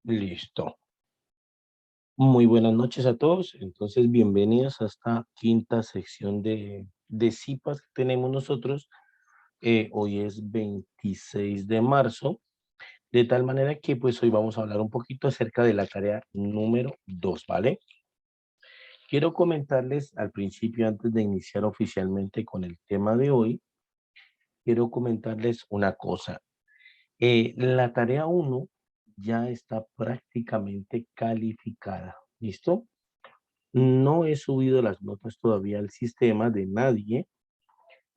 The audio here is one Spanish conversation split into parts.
Listo. Muy buenas noches a todos. Entonces, bienvenidos a esta quinta sección de CIPAS que tenemos nosotros. Hoy es 26 de marzo, de tal manera que pues hoy vamos a hablar un poquito acerca de la tarea número 2, ¿vale? Quiero comentarles al principio, antes de iniciar oficialmente con el tema de hoy, quiero comentarles una cosa. La tarea uno ya está prácticamente calificada, ¿listo? No he subido las notas todavía al sistema de nadie,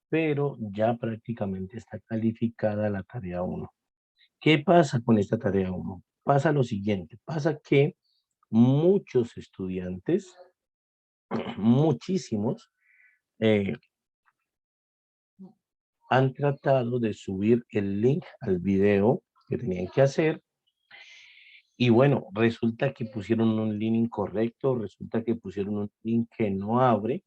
pero ya prácticamente está calificada la tarea uno. ¿Qué pasa con esta tarea uno? Pasa lo siguiente, pasa que muchos estudiantes, muchísimos, eh, han tratado de subir el link al video que tenían que hacer y bueno, resulta que pusieron un link incorrecto, resulta que pusieron un link que no abre.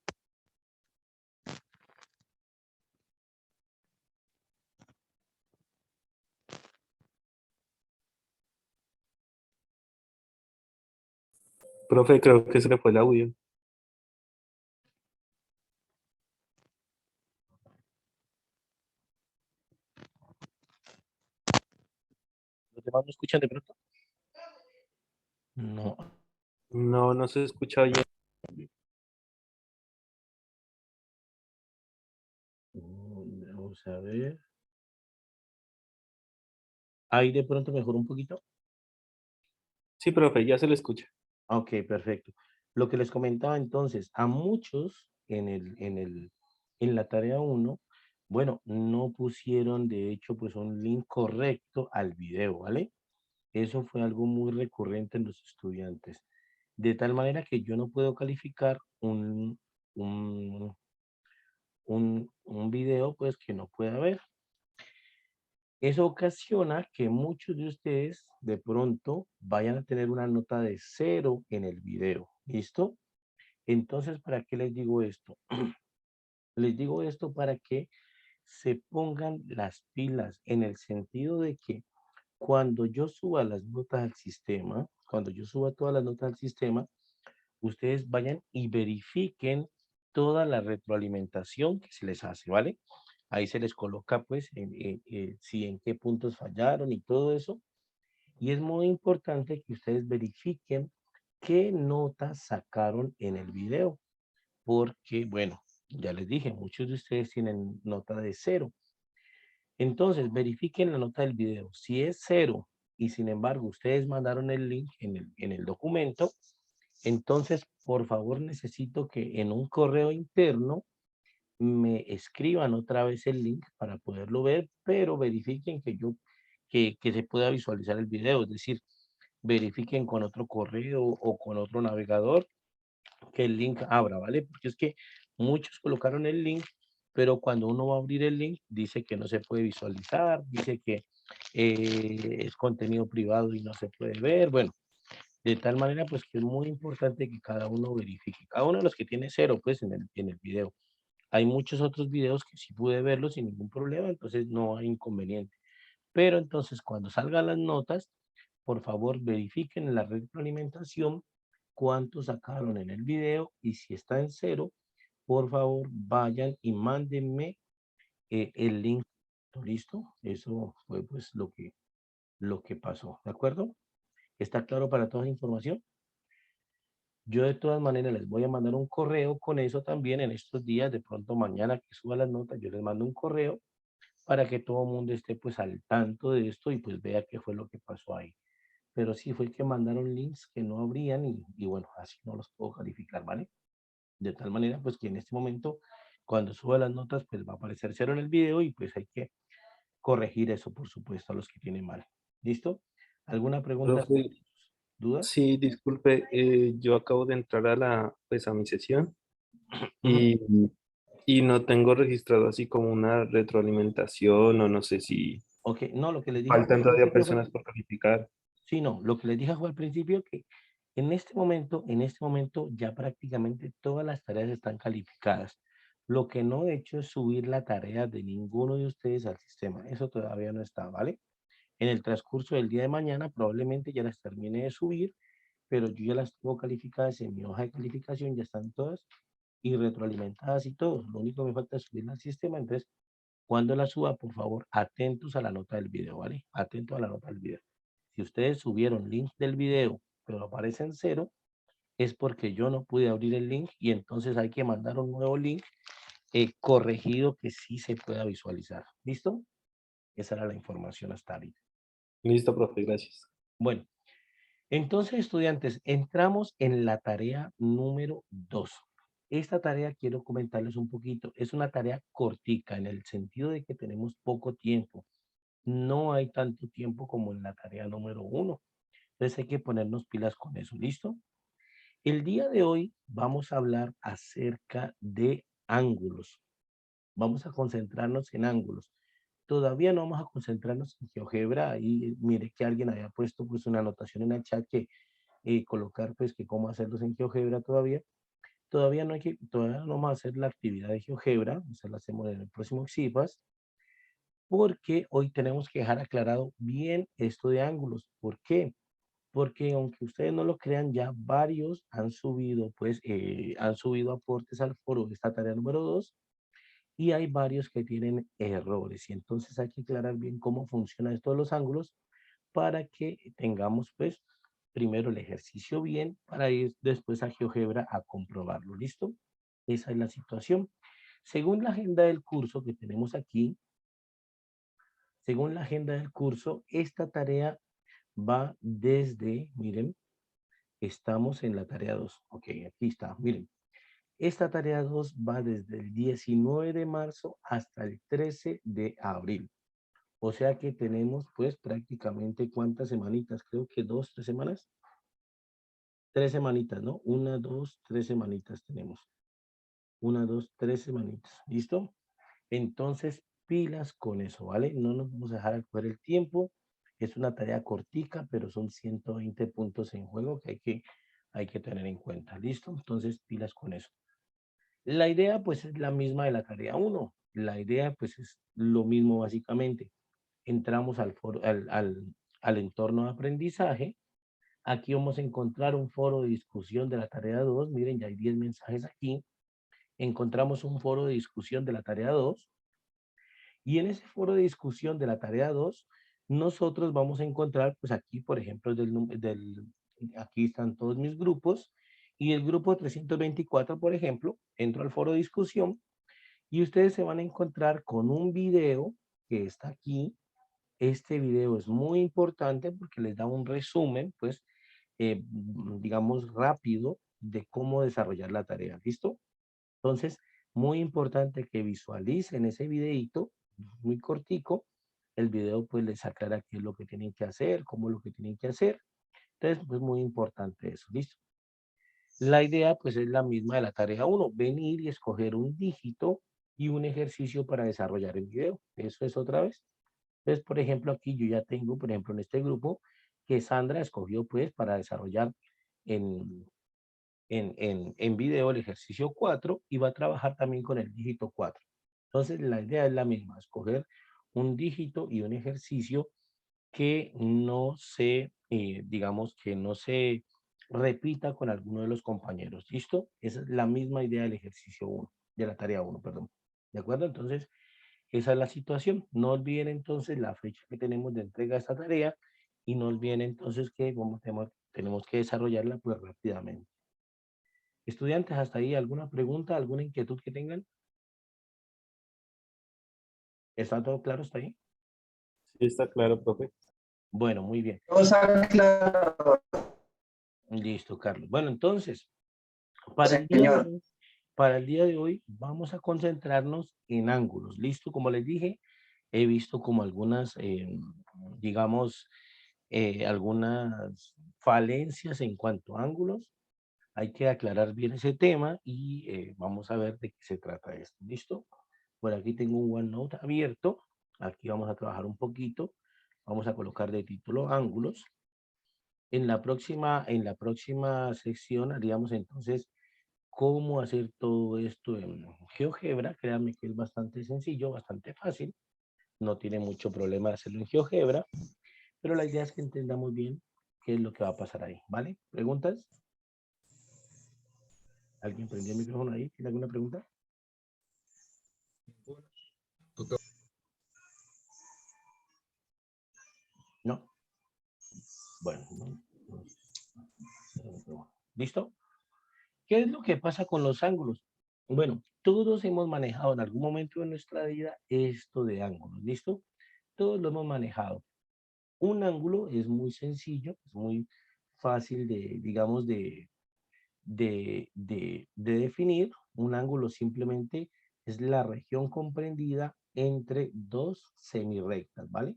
Profe, creo que se le fue el audio. ¿Los demás me escuchan de pronto? No. No, no se escucha bien. Vamos a ver. Ahí de pronto mejoró un poquito. Sí, profe, ya se le escucha. Ok, perfecto. Lo que les comentaba entonces, a muchos en la tarea uno, bueno, no pusieron de hecho pues un link correcto al video, ¿vale? Eso fue algo muy recurrente en los estudiantes. De tal manera que yo no puedo calificar un, un video pues que no pueda ver. Eso ocasiona que muchos de ustedes de pronto vayan a tener una nota de 0 en el video. ¿Listo? Entonces, ¿para qué les digo esto? Les digo esto para que se pongan las pilas en el sentido de que cuando yo suba las notas al sistema, cuando yo suba todas las notas al sistema, ustedes vayan y verifiquen toda la retroalimentación que se les hace, ¿vale? Ahí se les coloca, pues, si en qué puntos fallaron y todo eso. Y es muy importante que ustedes verifiquen qué notas sacaron en el video, porque, bueno, ya les dije, muchos de ustedes tienen nota de 0. Entonces, verifiquen la nota del video. Si es 0 y sin embargo ustedes mandaron el link en el documento, entonces, por favor, necesito que en un correo interno me escriban otra vez el link para poderlo ver, pero verifiquen que se pueda visualizar el video, es decir, verifiquen con otro correo o con otro navegador que el link abra, ¿vale? Porque es que muchos colocaron el link, pero cuando uno va a abrir el link, dice que no se puede visualizar, dice que es contenido privado y no se puede ver, bueno, de tal manera pues que es muy importante que cada uno verifique, cada uno de los que tiene 0 pues en el video. Hay muchos otros videos que sí pude verlos sin ningún problema, entonces no hay inconveniente. Pero entonces cuando salgan las notas, por favor verifiquen en la retroalimentación cuánto sacaron en el video y si está en 0, por favor vayan y mándenme el link. ¿Listo? Eso fue pues lo que pasó, ¿de acuerdo? ¿Está claro para toda la información? Yo de todas maneras les voy a mandar un correo con eso también en estos días, de pronto mañana que suba las notas, yo les mando un correo para que todo el mundo esté pues al tanto de esto y pues vea qué fue lo que pasó ahí. Pero sí fue que mandaron links que no abrían y bueno, así no los puedo calificar, ¿vale? De tal manera pues que en este momento, cuando suba las notas, pues va a aparecer 0 en el video y pues hay que corregir eso, por supuesto, a los que tienen mal. ¿Listo? ¿Alguna pregunta? Profe, ¿Dudas? sí, disculpe, yo acabo de entrar pues a mi sesión Ujú. y, y no tengo registrado así como una retroalimentación o no sé si Ok, no, lo que les dije al faltan todavía principio fue, personas por calificar. sí, no, lo que les dije fue al principio que en este momento ya prácticamente todas las tareas están calificadas. Lo que no he hecho es subir la tarea de ninguno de ustedes al sistema. Eso todavía no está, ¿vale? En el transcurso del día de mañana probablemente ya las termine de subir, pero yo ya las tengo calificadas en mi hoja de calificación, ya están todas y retroalimentadas y todo. Lo único que me falta es subirlas al sistema. Entonces, cuando las suba, por favor, atentos a la nota del video, ¿vale? Atentos a la nota del video. Si ustedes subieron link del video, pero aparece en cero, es porque yo no pude abrir el link y entonces hay que mandar un nuevo link corregido que sí se pueda visualizar. ¿Listo? Esa era la información hasta ahorita. Listo, profe, gracias. Bueno, entonces, estudiantes, entramos en la tarea número 2. Esta tarea quiero comentarles un poquito. Es una tarea cortica en el sentido de que tenemos poco tiempo. No hay tanto tiempo como en la tarea número 1. Entonces hay que ponernos pilas con eso. ¿Listo? El día de hoy vamos a hablar acerca de ángulos. Vamos a concentrarnos en ángulos. Todavía no vamos a concentrarnos en GeoGebra. Ahí mire que alguien había puesto pues una anotación en el chat que colocar pues que cómo hacerlos en GeoGebra todavía. Todavía no vamos a hacer la actividad de GeoGebra, o sea, la hacemos en el próximo XIFAS, porque hoy tenemos que dejar aclarado bien esto de ángulos. ¿Por qué? Porque aunque ustedes no lo crean, ya varios han subido, pues, han subido aportes al foro de esta tarea número 2 y hay varios que tienen errores. Y entonces hay que aclarar bien cómo funciona esto de los ángulos para que tengamos, pues, primero el ejercicio bien para ir después a GeoGebra a comprobarlo. ¿Listo? Esa es la situación. Según la agenda del curso que tenemos aquí, según la agenda del curso, esta tarea va desde, miren, estamos en la tarea 2. Ok, aquí está, miren. Esta tarea 2 va desde el 19 de marzo hasta el 13 de abril. O sea que tenemos pues prácticamente cuántas semanitas, creo que 2, 3 semanas. 3 semanitas, ¿no? 1, 2, 3 semanitas tenemos. 1, 2, 3 semanitas. ¿Listo? Entonces, pilas con eso, ¿vale? No nos vamos a dejar al el tiempo. Es una tarea cortica, pero son 120 puntos en juego que hay que tener en cuenta. ¿Listo? Entonces, pilas con eso. La idea, pues, es la misma de la tarea 1. La idea, pues, es lo mismo básicamente. Entramos al entorno de aprendizaje. Aquí vamos a encontrar un foro de discusión de la tarea 2. Miren, ya hay 10 mensajes aquí. Encontramos un foro de discusión de la tarea 2. Y en ese foro de discusión de la tarea 2, nosotros vamos a encontrar, pues aquí, por ejemplo, aquí están todos mis grupos. Y el grupo 324, por ejemplo, entro al foro de discusión y ustedes se van a encontrar con un video que está aquí. Este video es muy importante porque les da un resumen, pues, digamos, rápido de cómo desarrollar la tarea. ¿Listo? Entonces, muy importante que visualicen ese videito, muy cortico. El video, pues, les aclara qué es lo que tienen que hacer, cómo es lo que tienen que hacer. Entonces, pues, muy importante eso. ¿Listo? La idea, pues, es la misma de la tarea 1, venir y escoger un dígito y un ejercicio para desarrollar el video. Eso es otra vez. Entonces, por ejemplo, aquí yo ya tengo, por ejemplo, en este grupo, que Sandra escogió pues para desarrollar en, en video el ejercicio 4 y va a trabajar también con el dígito 4. Entonces, la idea es la misma, escoger un dígito y un ejercicio que no se, digamos, que no se repita con alguno de los compañeros. ¿Listo? Esa es la misma idea del ejercicio 1, de la tarea 1, perdón. ¿De acuerdo? Entonces, esa es la situación. No olviden entonces la fecha que tenemos de entrega de esta tarea y no olviden entonces que como tenemos que desarrollarla pues rápidamente. Estudiantes, hasta ahí, ¿alguna pregunta, alguna inquietud que tengan? ¿Está todo claro hasta ahí? Sí, está claro, profe. Bueno, muy bien. Cosa claro, Listo, Carlos. Bueno, entonces, para el día de señor. hoy, para el día de hoy vamos a concentrarnos en ángulos. ¿Listo? Como les dije, he visto como algunas, digamos, algunas falencias en cuanto a ángulos. Hay que aclarar bien ese tema y vamos a ver de qué se trata esto. ¿Listo? Por aquí tengo un OneNote abierto. Aquí vamos a trabajar un poquito. Vamos a colocar de título ángulos. En la próxima sección haríamos entonces cómo hacer todo esto en GeoGebra. Créanme que es bastante sencillo, bastante fácil. No tiene mucho problema hacerlo en GeoGebra. pero la idea es que entendamos bien qué es lo que va a pasar ahí, ¿vale? ¿Preguntas? ¿Alguien prendió el micrófono ahí? ¿Tiene alguna pregunta? No. Bueno, ¿listo? ¿Qué es lo que pasa con los ángulos? Bueno, todos hemos manejado en algún momento de nuestra vida esto de ángulos, ¿listo? Todos lo hemos manejado. Un ángulo es muy sencillo, es muy fácil de, digamos, de definir. Un ángulo simplemente es la región comprendida entre dos semirrectas, ¿vale?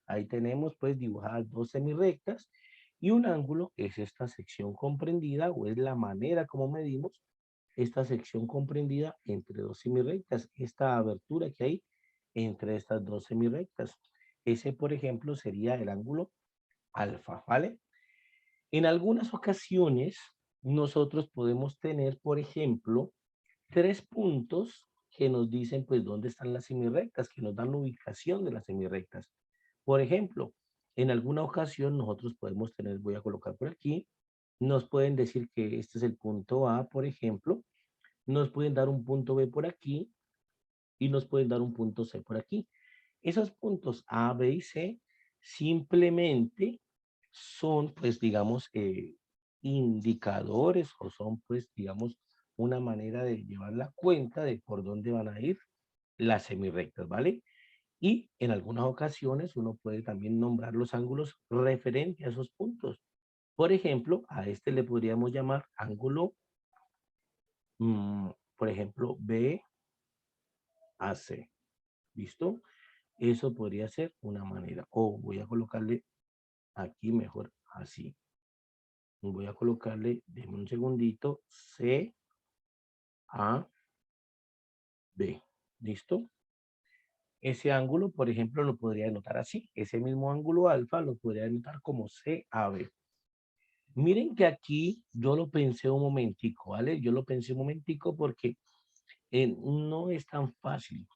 Ahí tenemos pues dibujadas dos semirrectas y un ángulo es esta sección comprendida o es la manera como medimos esta sección comprendida entre dos semirrectas, esta abertura que hay entre estas dos semirrectas. Ese, por ejemplo, sería el ángulo alfa, ¿vale? En algunas ocasiones, nosotros podemos tener, por ejemplo, tres puntos que nos dicen, pues, dónde están las semirrectas, que nos dan la ubicación de las semirrectas. Por ejemplo, en alguna ocasión nosotros podemos tener, voy a colocar por aquí, nos pueden decir que este es el punto A, por ejemplo, nos pueden dar un punto B por aquí y nos pueden dar un punto C por aquí. Esos puntos A, B y C simplemente son, pues, digamos, indicadores o son, pues, digamos, una manera de llevar la cuenta de por dónde van a ir las semirrectas, ¿vale? Y en algunas ocasiones uno puede también nombrar los ángulos referente a esos puntos. Por ejemplo, a este le podríamos llamar ángulo, por ejemplo, BAC. ¿Listo? Eso podría ser una manera. O voy a colocarle aquí mejor así. Voy a colocarle, déjame un segundito, C, A, B. ¿Listo? Ese ángulo, por ejemplo, lo podría denotar así. Ese mismo ángulo alfa lo podría denotar como CAB. Miren que aquí yo lo pensé un momentico, ¿vale? Yo lo pensé un momentico porque no es tan fácil.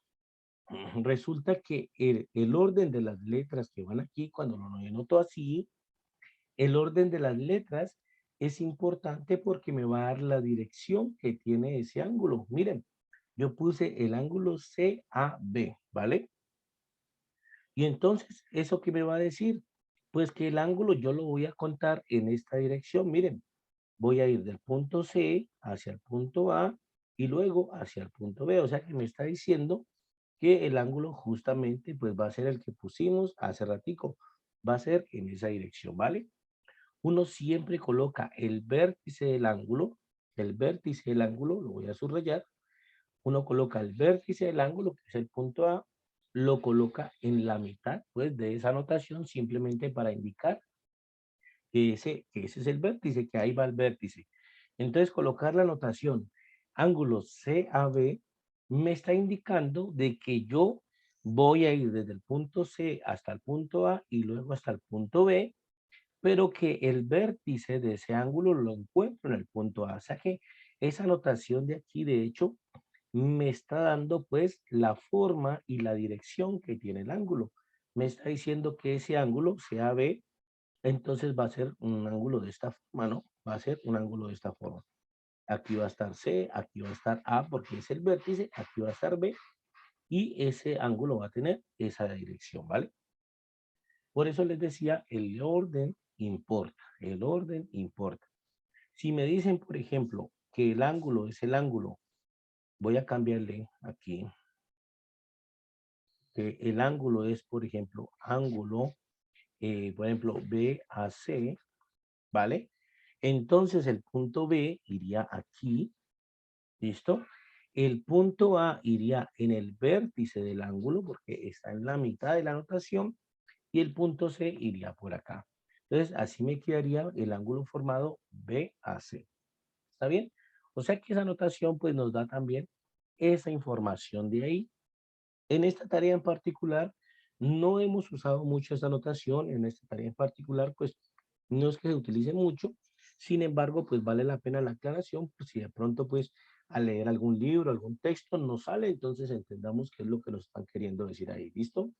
Resulta que el orden de las letras que van aquí, cuando lo denoto así, el orden de las letras es importante porque me va a dar la dirección que tiene ese ángulo. Miren, yo puse el ángulo CAB, ¿vale? Y entonces, ¿eso qué me va a decir? Pues que el ángulo yo lo voy a contar en esta dirección. Miren, voy a ir del punto C hacia el punto A y luego hacia el punto B. O sea que me está diciendo que el ángulo justamente pues va a ser el que pusimos hace ratico. Va a ser en esa dirección, ¿vale? Uno siempre coloca el vértice del ángulo, lo voy a subrayar, uno coloca el vértice del ángulo, que es el punto A, lo coloca en la mitad, pues, de esa notación, simplemente para indicar que ese es el vértice, que ahí va el vértice. Entonces, colocar la notación ángulo CAB me está indicando de que yo voy a ir desde el punto C hasta el punto A y luego hasta el punto B, pero que el vértice de ese ángulo lo encuentro en el punto A. O sea que esa notación de aquí, de hecho, me está dando pues la forma y la dirección que tiene el ángulo. Me está diciendo que ese ángulo, sea B, entonces va a ser un ángulo de esta forma, ¿no? Va a ser un ángulo de esta forma. Aquí va a estar C, aquí va a estar A porque es el vértice, aquí va a estar B y ese ángulo va a tener esa dirección, ¿vale? Por eso les decía, el orden importa, el orden importa. Si me dicen, por ejemplo, que el ángulo es el ángulo, voy a cambiarle aquí, que el ángulo es, por ejemplo, ángulo, por ejemplo, BAC, ¿vale? Entonces el punto B iría aquí, ¿listo? El punto A iría en el vértice del ángulo porque está en la mitad de la notación y el punto C iría por acá. Entonces, así me quedaría el ángulo formado BAC. ¿Está bien? O sea que esa notación pues nos da también esa información de ahí. En esta tarea en particular, no hemos usado mucho esta notación. En esta tarea en particular, pues no es que se utilice mucho. Sin embargo, pues vale la pena la aclaración, pues si de pronto pues al leer algún libro, algún texto nos sale, entonces entendamos qué es lo que nos están queriendo decir ahí. ¿Listo?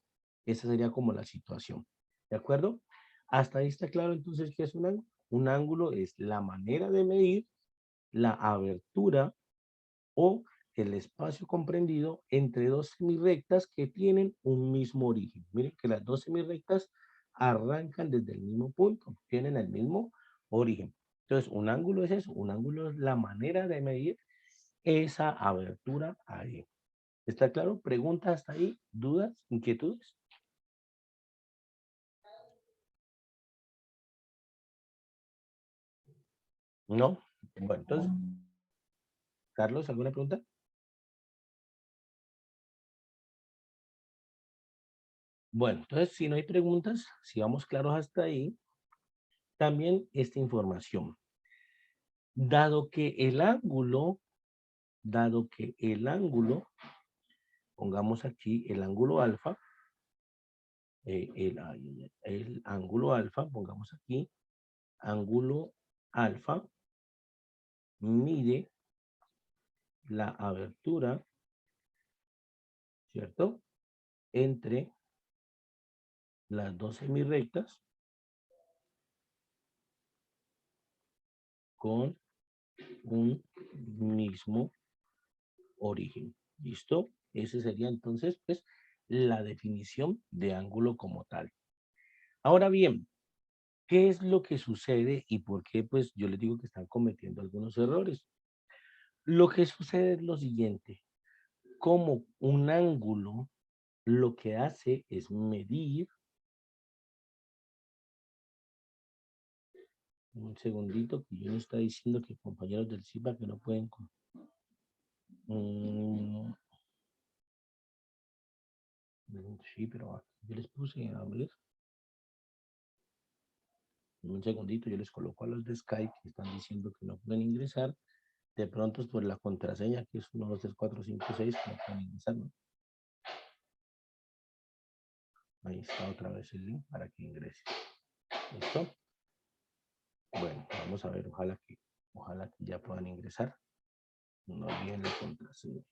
Esa sería como la situación. ¿De acuerdo? Hasta ahí está claro entonces qué es un ángulo. Un ángulo es la manera de medir la abertura o el espacio comprendido entre dos semirrectas que tienen un mismo origen. Miren que las dos semirrectas arrancan desde el mismo punto, tienen el mismo origen. Entonces, un ángulo es eso, un ángulo es la manera de medir esa abertura ahí. ¿Está claro? ¿Preguntas hasta ahí? ¿Dudas? ¿Inquietudes? ¿No? Bueno, entonces, Carlos, ¿alguna pregunta? Bueno, entonces, si no hay preguntas, si vamos claros hasta ahí, también esta información. Dado que el ángulo, pongamos aquí el ángulo alfa, el ángulo alfa, pongamos aquí, ángulo alfa mide la abertura, ¿cierto? Entre las dos semirrectas con un mismo origen. ¿Listo? Ese sería entonces, pues, la definición de ángulo como tal. Ahora bien, ¿qué es lo que sucede y por qué, pues, yo les digo que están cometiendo algunos errores? Lo que sucede es lo siguiente, como un ángulo lo que hace es medir, un segundito, que yo no está diciendo que compañeros del CIPA que no pueden... sí, pero aquí yo les puse a ver, un segundito, yo les coloco a los de Skype que están diciendo que no pueden ingresar, de pronto es por la contraseña que es 1, 2, 3, 4, 5, 6, que no pueden ingresar, ¿no? Ahí está otra vez el link para que ingrese. ¿Listo? Bueno, vamos a ver, ojalá que ya puedan ingresar. No olviden la contraseña.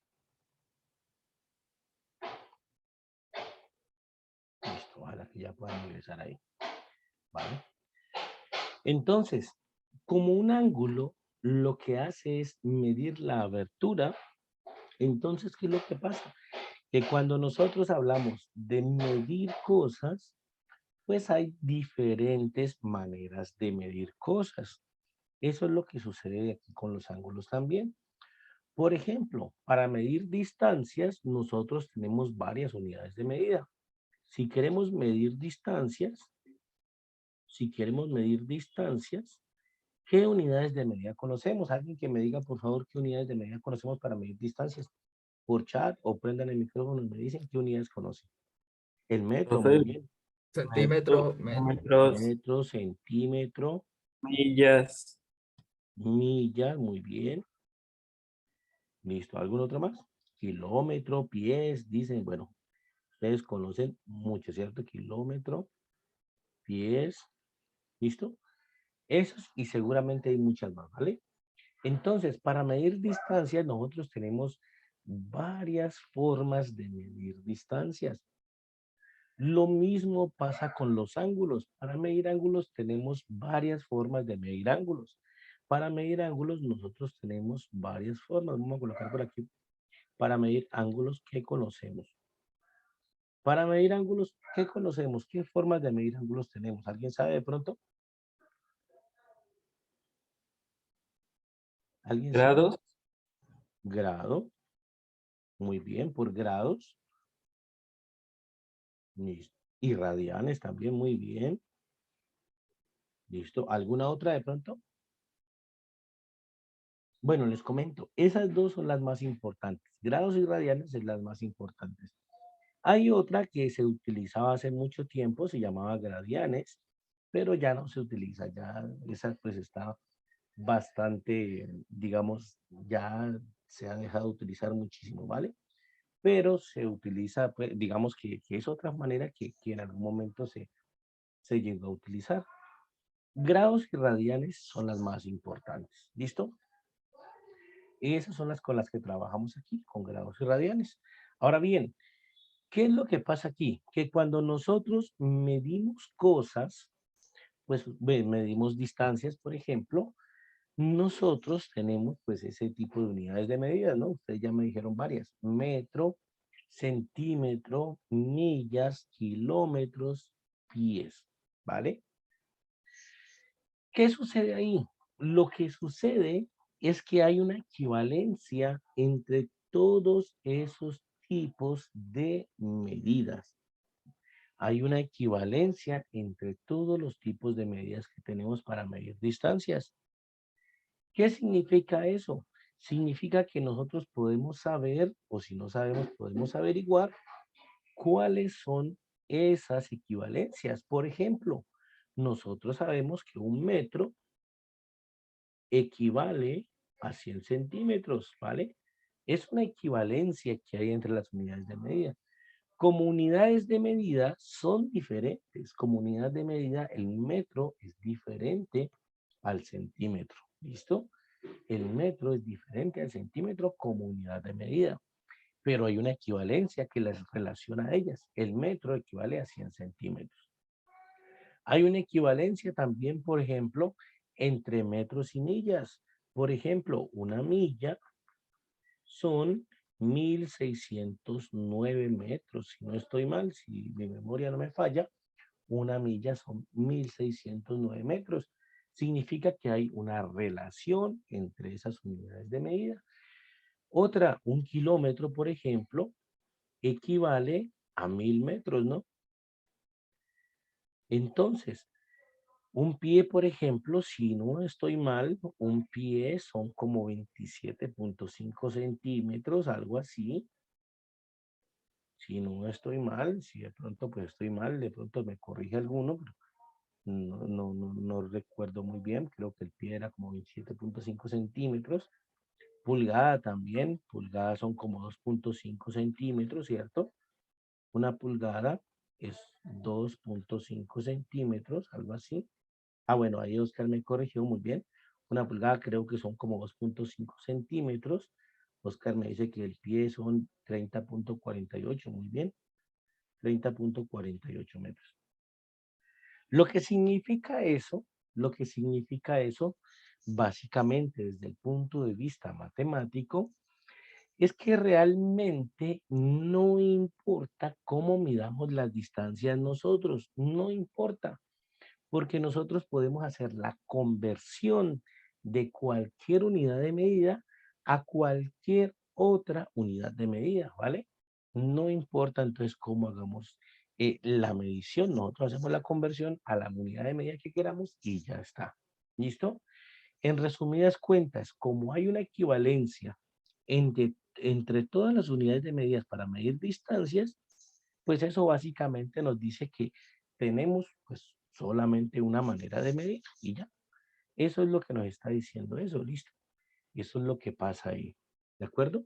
Listo, ojalá que ya puedan ingresar ahí. ¿Vale? Entonces, como un ángulo lo que hace es medir la abertura, entonces, ¿qué es lo que pasa? Que cuando nosotros hablamos de medir cosas, pues hay diferentes maneras de medir cosas. Eso es lo que sucede aquí con los ángulos también. Por ejemplo, para medir distancias, nosotros tenemos varias unidades de medida. Si queremos medir distancias, ¿qué unidades de medida conocemos? Alguien que me diga, por favor, qué unidades de medida conocemos para medir distancias. Por chat o prendan el micrófono y me dicen qué unidades conocen. El metro, muy Entonces, bien. Centímetro, kilómetros, Metro, centímetro, millas, milla, muy bien. Listo, ¿algún otro más? Kilómetro, pies, dicen, bueno, ustedes conocen mucho, ¿cierto? Kilómetro, pies, ¿listo? Esos y seguramente hay muchas más, ¿vale? Entonces, para medir distancias, nosotros tenemos varias formas de medir distancias. Lo mismo pasa con los ángulos. Para medir ángulos tenemos varias formas de medir ángulos. Para medir ángulos nosotros tenemos varias formas. Vamos a colocar por aquí. Para medir ángulos, ¿qué conocemos? Para medir ángulos, ¿qué conocemos? ¿Qué formas de medir ángulos tenemos? ¿Alguien sabe de pronto? ¿Alguien sabe? grados, Grado. Muy bien, por grados. Listo. Y radianes también, muy bien. Listo. ¿Alguna otra de pronto? Bueno, les comento. Esas dos son las más importantes. Grados y radianes es las más importantes. Hay otra que se utilizaba hace mucho tiempo, se llamaba gradianes, pero ya no se utiliza. Ya esa pues está bastante, digamos, ya se ha dejado de utilizar muchísimo, ¿vale? Pero se utiliza, pues, digamos que es otra manera que en algún momento se llegó a utilizar. Grados y radianes son las más importantes. ¿Listo? Y esas son las con las que trabajamos aquí, con grados y radianes. Ahora bien, ¿qué es lo que pasa aquí? Que cuando nosotros medimos cosas, pues medimos distancias, por ejemplo, nosotros tenemos pues ese tipo de unidades de medida, ¿no? Ustedes ya me dijeron varias: metro, centímetro, millas, kilómetros, pies, ¿vale? ¿Qué sucede ahí? Lo que sucede es que hay una equivalencia entre todos esos tipos de medidas. Hay una equivalencia entre todos los tipos de medidas que tenemos para medir distancias. ¿Qué significa eso? Significa que nosotros podemos saber, o si no sabemos, podemos averiguar cuáles son esas equivalencias. Por ejemplo, nosotros sabemos que un metro equivale a 100 centímetros, ¿vale? Es una equivalencia que hay entre las unidades de medida. Como unidades de medida son diferentes. Como unidad de medida, el metro es diferente al centímetro. ¿Listo? El metro es diferente al centímetro como unidad de medida. Pero hay una equivalencia que las relaciona a ellas. El metro equivale a 100 centímetros. Hay una equivalencia también, por ejemplo, entre metros y millas. Por ejemplo, una milla son 1609 metros. Si no estoy mal, si mi memoria no me falla, una milla son 1609 metros. Significa que hay una relación entre esas unidades de medida. Otra, un kilómetro, por ejemplo, equivale a 1000 metros, ¿no? Entonces, un pie, por ejemplo, si no estoy mal, un pie son como 27.5 centímetros, algo así. Si no estoy mal, si de pronto pues estoy mal, de pronto me corrige alguno, pero no recuerdo muy bien. Creo que el pie era como 27.5 centímetros. Pulgada también, pulgada son como 2.5 centímetros, ¿cierto? Una pulgada es 2.5 centímetros, algo así. Ah, bueno, ahí Oscar me corrigió muy bien. Una pulgada creo que son como 2.5 centímetros. Oscar me dice que el pie son 30.48, muy bien. 30.48 metros. Lo que significa eso, básicamente desde el punto de vista matemático, es que realmente no importa cómo midamos las distancias nosotros, no importa, porque nosotros podemos hacer la conversión de cualquier unidad de medida a cualquier otra unidad de medida, ¿vale? No importa entonces cómo hagamos la medición, nosotros hacemos la conversión a la unidad de medida que queramos y ya está. ¿Listo? En resumidas cuentas, como hay una equivalencia entre todas las unidades de medidas para medir distancias, pues eso básicamente nos dice que tenemos pues solamente una manera de medir y ya. Eso es lo que nos está diciendo eso, listo. Eso es lo que pasa ahí, ¿de acuerdo?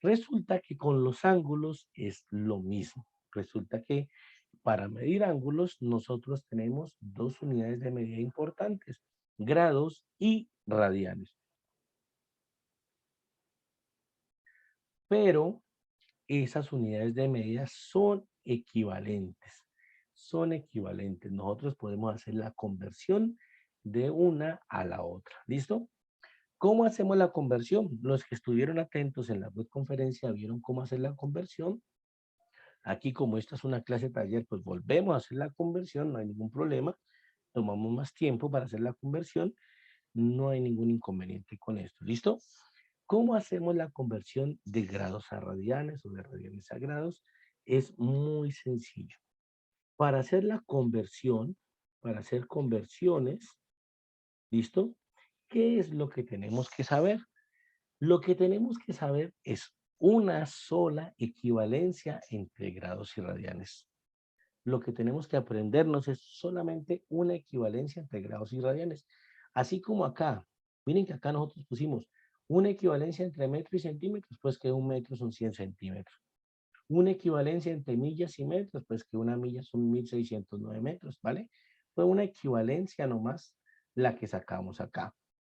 Resulta que con los ángulos es lo mismo. Resulta que para medir ángulos nosotros tenemos dos unidades de medida importantes: grados y radianes. Pero esas unidades de medida son equivalentes. Son equivalentes. Nosotros podemos hacer la conversión de una a la otra. ¿Listo? ¿Cómo hacemos la conversión? Los que estuvieron atentos en la web conferencia vieron cómo hacer la conversión. Aquí, como esta es una clase taller, pues volvemos a hacer la conversión, no hay ningún problema. Tomamos más tiempo para hacer la conversión, no hay ningún inconveniente con esto. ¿Listo? ¿Cómo hacemos la conversión de grados a radianes o de radianes a grados? Es muy sencillo. Para hacer la conversión, para hacer conversiones, ¿listo? ¿Qué es lo que tenemos que saber? Lo que tenemos que saber es una sola equivalencia entre grados y radianes. Lo que tenemos que aprendernos es solamente una equivalencia entre grados y radianes. Así como acá, miren que acá nosotros pusimos una equivalencia entre metro y centímetros, pues que un metro son 100 centímetros. Una equivalencia entre millas y metros, pues que una milla son 1609 metros, ¿vale? Fue una equivalencia nomás la que sacamos acá.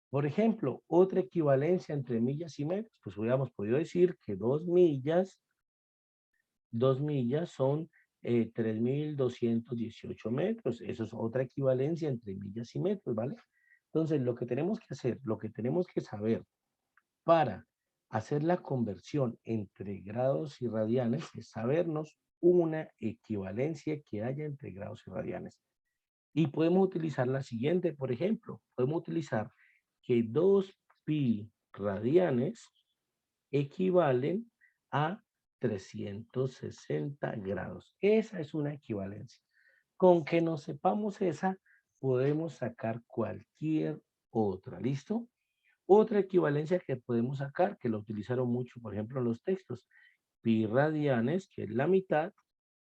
Por ejemplo, otra equivalencia entre millas y metros, pues hubiéramos podido decir que 2 millas son 3.218 metros. Eso es otra equivalencia entre millas y metros, ¿vale? Entonces, lo que tenemos que hacer, lo que tenemos que saber para hacer la conversión entre grados y radianes es sabernos una equivalencia que haya entre grados y radianes. Y podemos utilizar la siguiente, por ejemplo, podemos utilizar que 2pi radianes equivalen a 360 grados. Esa es una equivalencia. Con que nos sepamos esa, podemos sacar cualquier otra. ¿Listo? Otra equivalencia que podemos sacar, que lo utilizaron mucho, por ejemplo, en los textos, pi radianes, que es la mitad,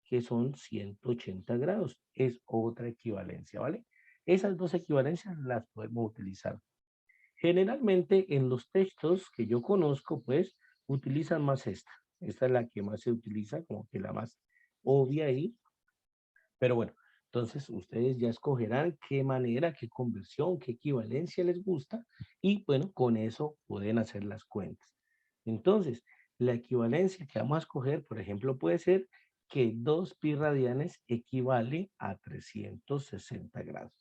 que son 180 grados. Es otra equivalencia, ¿vale? Esas dos equivalencias las podemos utilizar. Generalmente en los textos que yo conozco, pues, utilizan más esta. Esta es la que más se utiliza, como que la más obvia ahí. Pero bueno, entonces ustedes ya escogerán qué manera, qué conversión, qué equivalencia les gusta y bueno, con eso pueden hacer las cuentas. Entonces, la equivalencia que vamos a escoger, por ejemplo, puede ser que 2pi radianes equivale a 360 grados.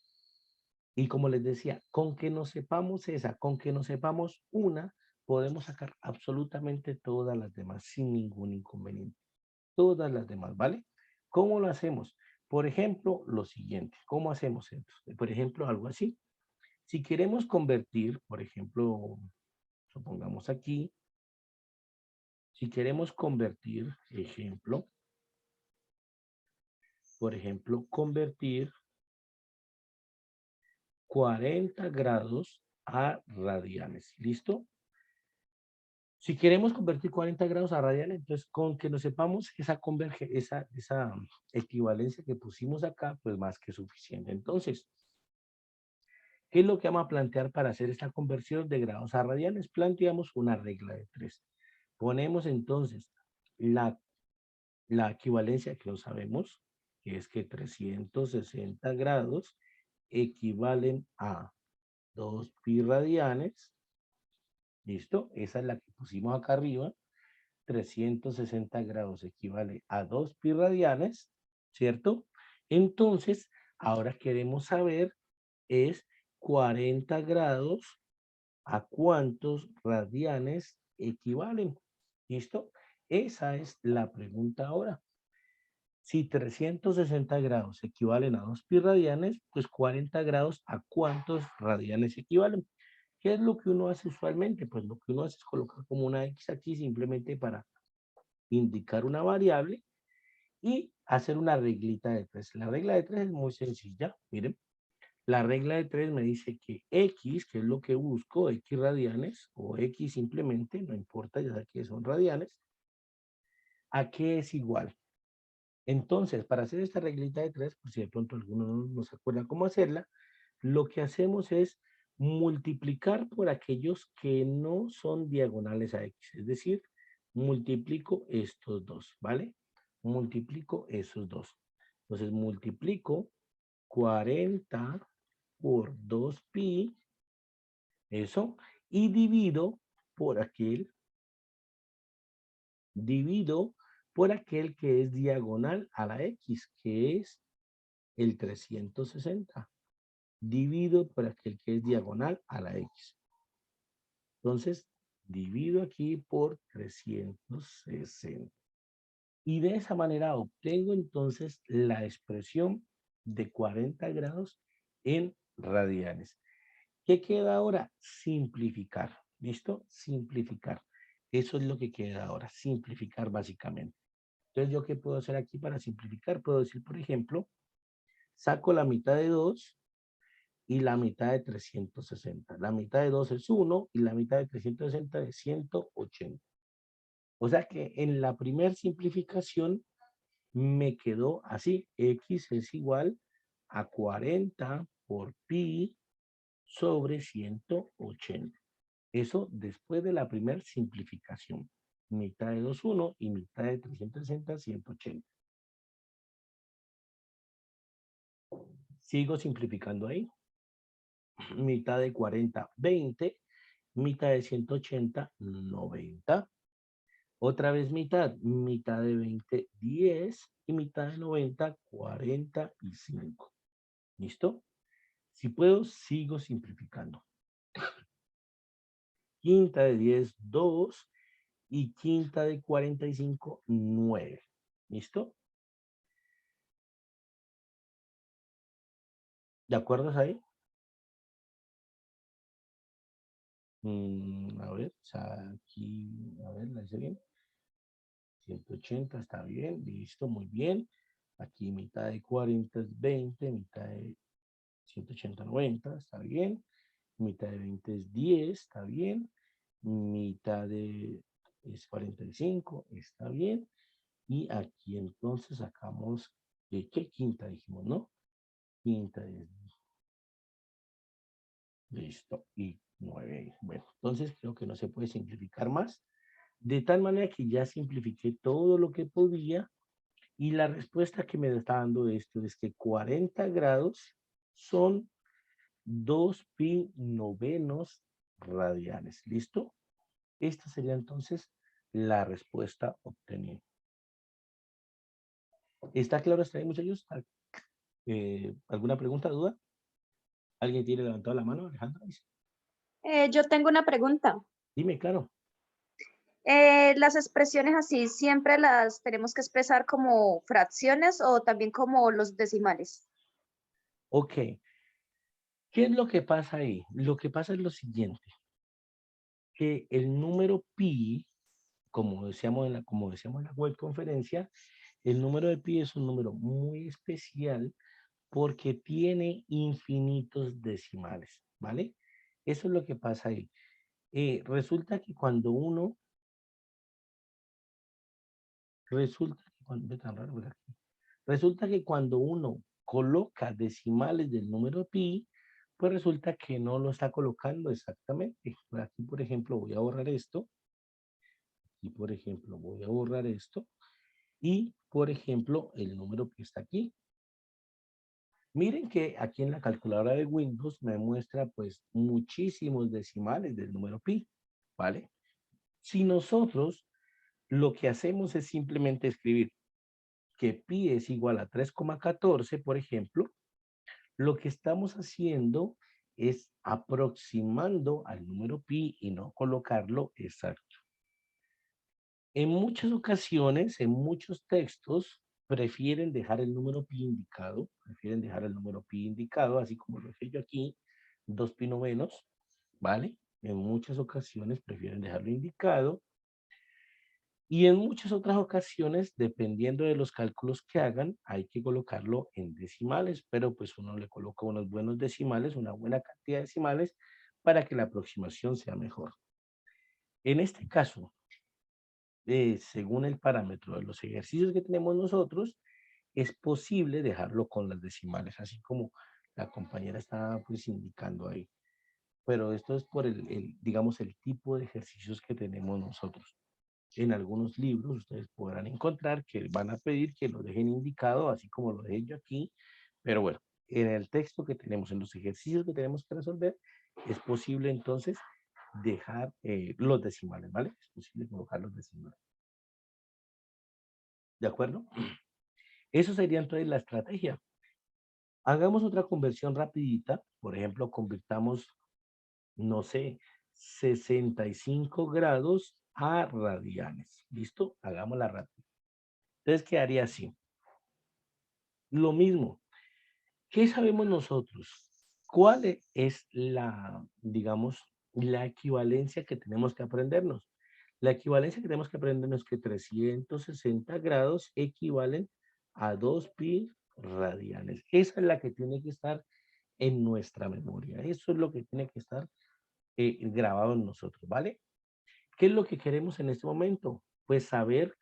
Y como les decía, con que nos sepamos esa, con que nos sepamos una, podemos sacar absolutamente todas las demás sin ningún inconveniente. Todas las demás, ¿vale? ¿Cómo lo hacemos? Por ejemplo, lo siguiente. ¿Cómo hacemos esto? Por ejemplo, algo así. Si queremos convertir, por ejemplo, supongamos aquí, si queremos convertir, ejemplo, por ejemplo, convertir 40 grados a radianes. ¿Listo? Si queremos convertir 40 grados a radianes, entonces con que nos sepamos esa equivalencia que pusimos acá, pues más que suficiente. Entonces, ¿qué es lo que vamos a plantear para hacer esta conversión de grados a radianes? Planteamos una regla de 3. Ponemos entonces la equivalencia que lo sabemos, que es que 360 grados equivalen a 2pi radianes. ¿Listo? Esa es la que pusimos acá arriba. 360 grados equivale a 2pi radianes, ¿cierto? Entonces, ahora queremos saber es 40 grados a cuántos radianes equivalen. ¿Listo? Esa es la pregunta ahora. Si 360 grados equivalen a 2pi radianes, pues 40 grados a cuántos radianes equivalen. ¿Qué es lo que uno hace usualmente? Pues lo que uno hace es colocar como una X aquí simplemente para indicar una variable y hacer una reglita de 3. La regla de 3 es muy sencilla. Miren, la regla de 3 me dice que X, que es lo que busco, X radianes o X simplemente, no importa, ya que son radianes, ¿a qué es igual? Entonces, para hacer esta reglita de 3, pues si de pronto alguno no se acuerda cómo hacerla, lo que hacemos es multiplicar por aquellos que no son diagonales a X. Es decir, multiplico estos dos, ¿vale? Multiplico esos dos. Entonces, multiplico 40 por 2pi, eso, y divido por aquel que es diagonal a la X, que es el 360. Divido por aquel que es diagonal a la X. Entonces, divido aquí por 360. Y de esa manera obtengo entonces la expresión de 40 grados en radianes. ¿Qué queda ahora? Simplificar. ¿Listo? Simplificar. Eso es lo que queda ahora. Simplificar básicamente. Entonces, ¿yo qué puedo hacer aquí para simplificar? Puedo decir, por ejemplo, saco la mitad de 2 y la mitad de 360. La mitad de 2 es 1 y la mitad de 360 es 180. O sea que en la primera simplificación me quedó así. X es igual a 40 por pi sobre 180. Eso después de la primera simplificación. Mitad de 2, 1 y mitad de 360, 180. Sigo simplificando ahí. Mitad de 40, 20. Mitad de 180, 90. Otra vez mitad, mitad de 20, 10 y mitad de 90, 45. ¿Listo? Si puedo, sigo simplificando. Quinta de 10, 2 y quinta de 45, 9. ¿Listo? ¿De acuerdo ahí? A ver, o sea, aquí, a ver, ¿la hice bien? 180 está bien, listo, muy bien. Aquí mitad de 40 es 20, mitad de 180, 90, está bien. Mitad de 20 es 10, está bien. Mitad de es 45, está bien. Y aquí entonces sacamos, ¿qué quinta dijimos, no? Quinta es, listo, y 9. Bueno, entonces creo que no se puede simplificar más. De tal manera que ya simplifiqué todo lo que podía. Y la respuesta que me está dando esto es que 40 grados son 2 pi novenos radianes. ¿Listo? Esta sería entonces la respuesta obtenida. ¿Está claro hasta ahí, muchachos? ¿Alguna pregunta, duda? ¿Alguien tiene levantado la mano, Alejandra? Yo tengo una pregunta. Dime, claro. ¿Las expresiones así siempre las tenemos que expresar como fracciones o también como los decimales? Ok. ¿Qué es lo que pasa ahí? Lo que pasa es lo siguiente. Que el número pi, como decíamos en la web conferencia, el número de pi es un número muy especial porque tiene infinitos decimales, ¿vale? Eso es lo que pasa ahí. Resulta que cuando uno, resulta que cuando uno coloca decimales del número pi, pues resulta que no lo está colocando exactamente. Por aquí, por ejemplo, voy a borrar esto. Y, por ejemplo, voy a borrar esto. Y, por ejemplo, el número que está aquí. Miren que aquí en la calculadora de Windows me muestra pues muchísimos decimales del número pi, ¿vale? Si nosotros lo que hacemos es simplemente escribir que pi es igual a 3,14, por ejemplo, lo que estamos haciendo es aproximando al número pi y no colocarlo exacto. En muchas ocasiones, en muchos textos, prefieren dejar el número pi indicado, así como lo dejé yo aquí, 2 pi novenos, ¿vale? En muchas ocasiones prefieren dejarlo indicado. Y en muchas otras ocasiones, dependiendo de los cálculos que hagan, hay que colocarlo en decimales, pero pues uno le coloca unos buenos decimales, una buena cantidad de decimales, para que la aproximación sea mejor. En este caso, según el parámetro de los ejercicios que tenemos nosotros, es posible dejarlo con las decimales, así como la compañera está pues indicando ahí. Pero esto es por digamos, el tipo de ejercicios que tenemos nosotros. En algunos libros ustedes podrán encontrar que van a pedir que lo dejen indicado, así como lo dejé yo aquí. Pero bueno, en el texto que tenemos, en los ejercicios que tenemos que resolver, es posible entonces dejar los decimales, ¿vale? Es posible colocar los decimales. ¿De acuerdo? Eso sería entonces la estrategia. Hagamos otra conversión rapidita. Por ejemplo, convirtamos, no sé, 65 grados a radianes. ¿Listo? Hagámosla rápido. Entonces quedaría así. Lo mismo. ¿Qué sabemos nosotros? ¿Cuál es la, digamos, la equivalencia que tenemos que aprendernos? La equivalencia que tenemos que aprendernos es que 360 grados equivalen a 2 pi radianes. Esa es la que tiene que estar en nuestra memoria. Eso es lo que tiene que estar grabado en nosotros, ¿vale? ¿Qué es lo que queremos en este momento? Pues saber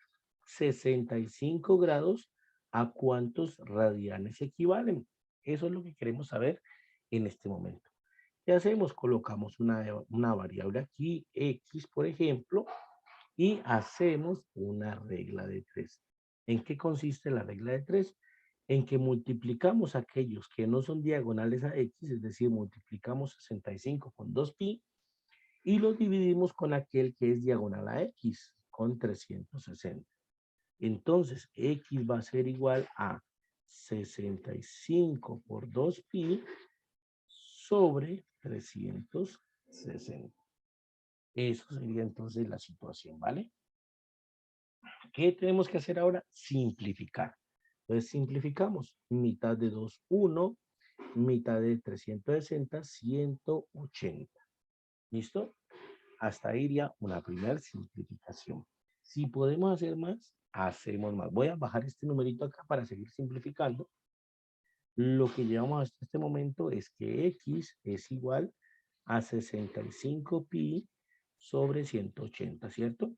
65 grados a cuántos radianes equivalen. Eso es lo que queremos saber en este momento. ¿Qué hacemos? Colocamos una variable aquí, x, por ejemplo, y hacemos una regla de 3. ¿En qué consiste la regla de 3? En que multiplicamos aquellos que no son diagonales a x, es decir, multiplicamos 65 con 2pi, y lo dividimos con aquel que es diagonal a x, con 360. Entonces, X va a ser igual a 65 por 2pi sobre 360. Eso sería entonces la situación, ¿vale? ¿Qué tenemos que hacer ahora? Simplificar. Entonces, simplificamos. Mitad de 2, 1. Mitad de 360, 180. ¿Listo? Hasta ahí iría una primera simplificación. Si podemos hacer más, hacemos más. Voy a bajar este numerito acá para seguir simplificando. Lo que llevamos hasta este momento es que X es igual a 65pi sobre 180, ¿cierto?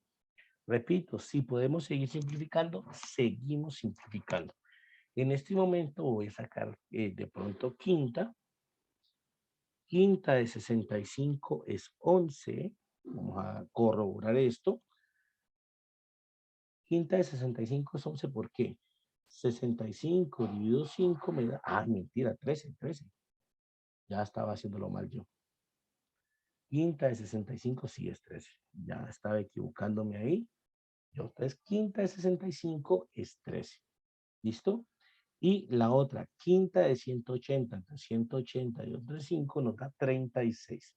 Repito, si podemos seguir simplificando, seguimos simplificando. En este momento voy a sacar de pronto quinta. Quinta de 65 es 11. Vamos a corroborar esto. Quinta de 65 es 11, ¿por qué? 65 dividido 5 me da... Ah, mentira, 13. Ya estaba haciéndolo mal yo. Quinta de 65 sí es 13. Ya estaba equivocándome ahí. Entonces, quinta de 65 es 13. ¿Listo? Y la otra, quinta de 180, entre 180 y otro 5 nos da 36.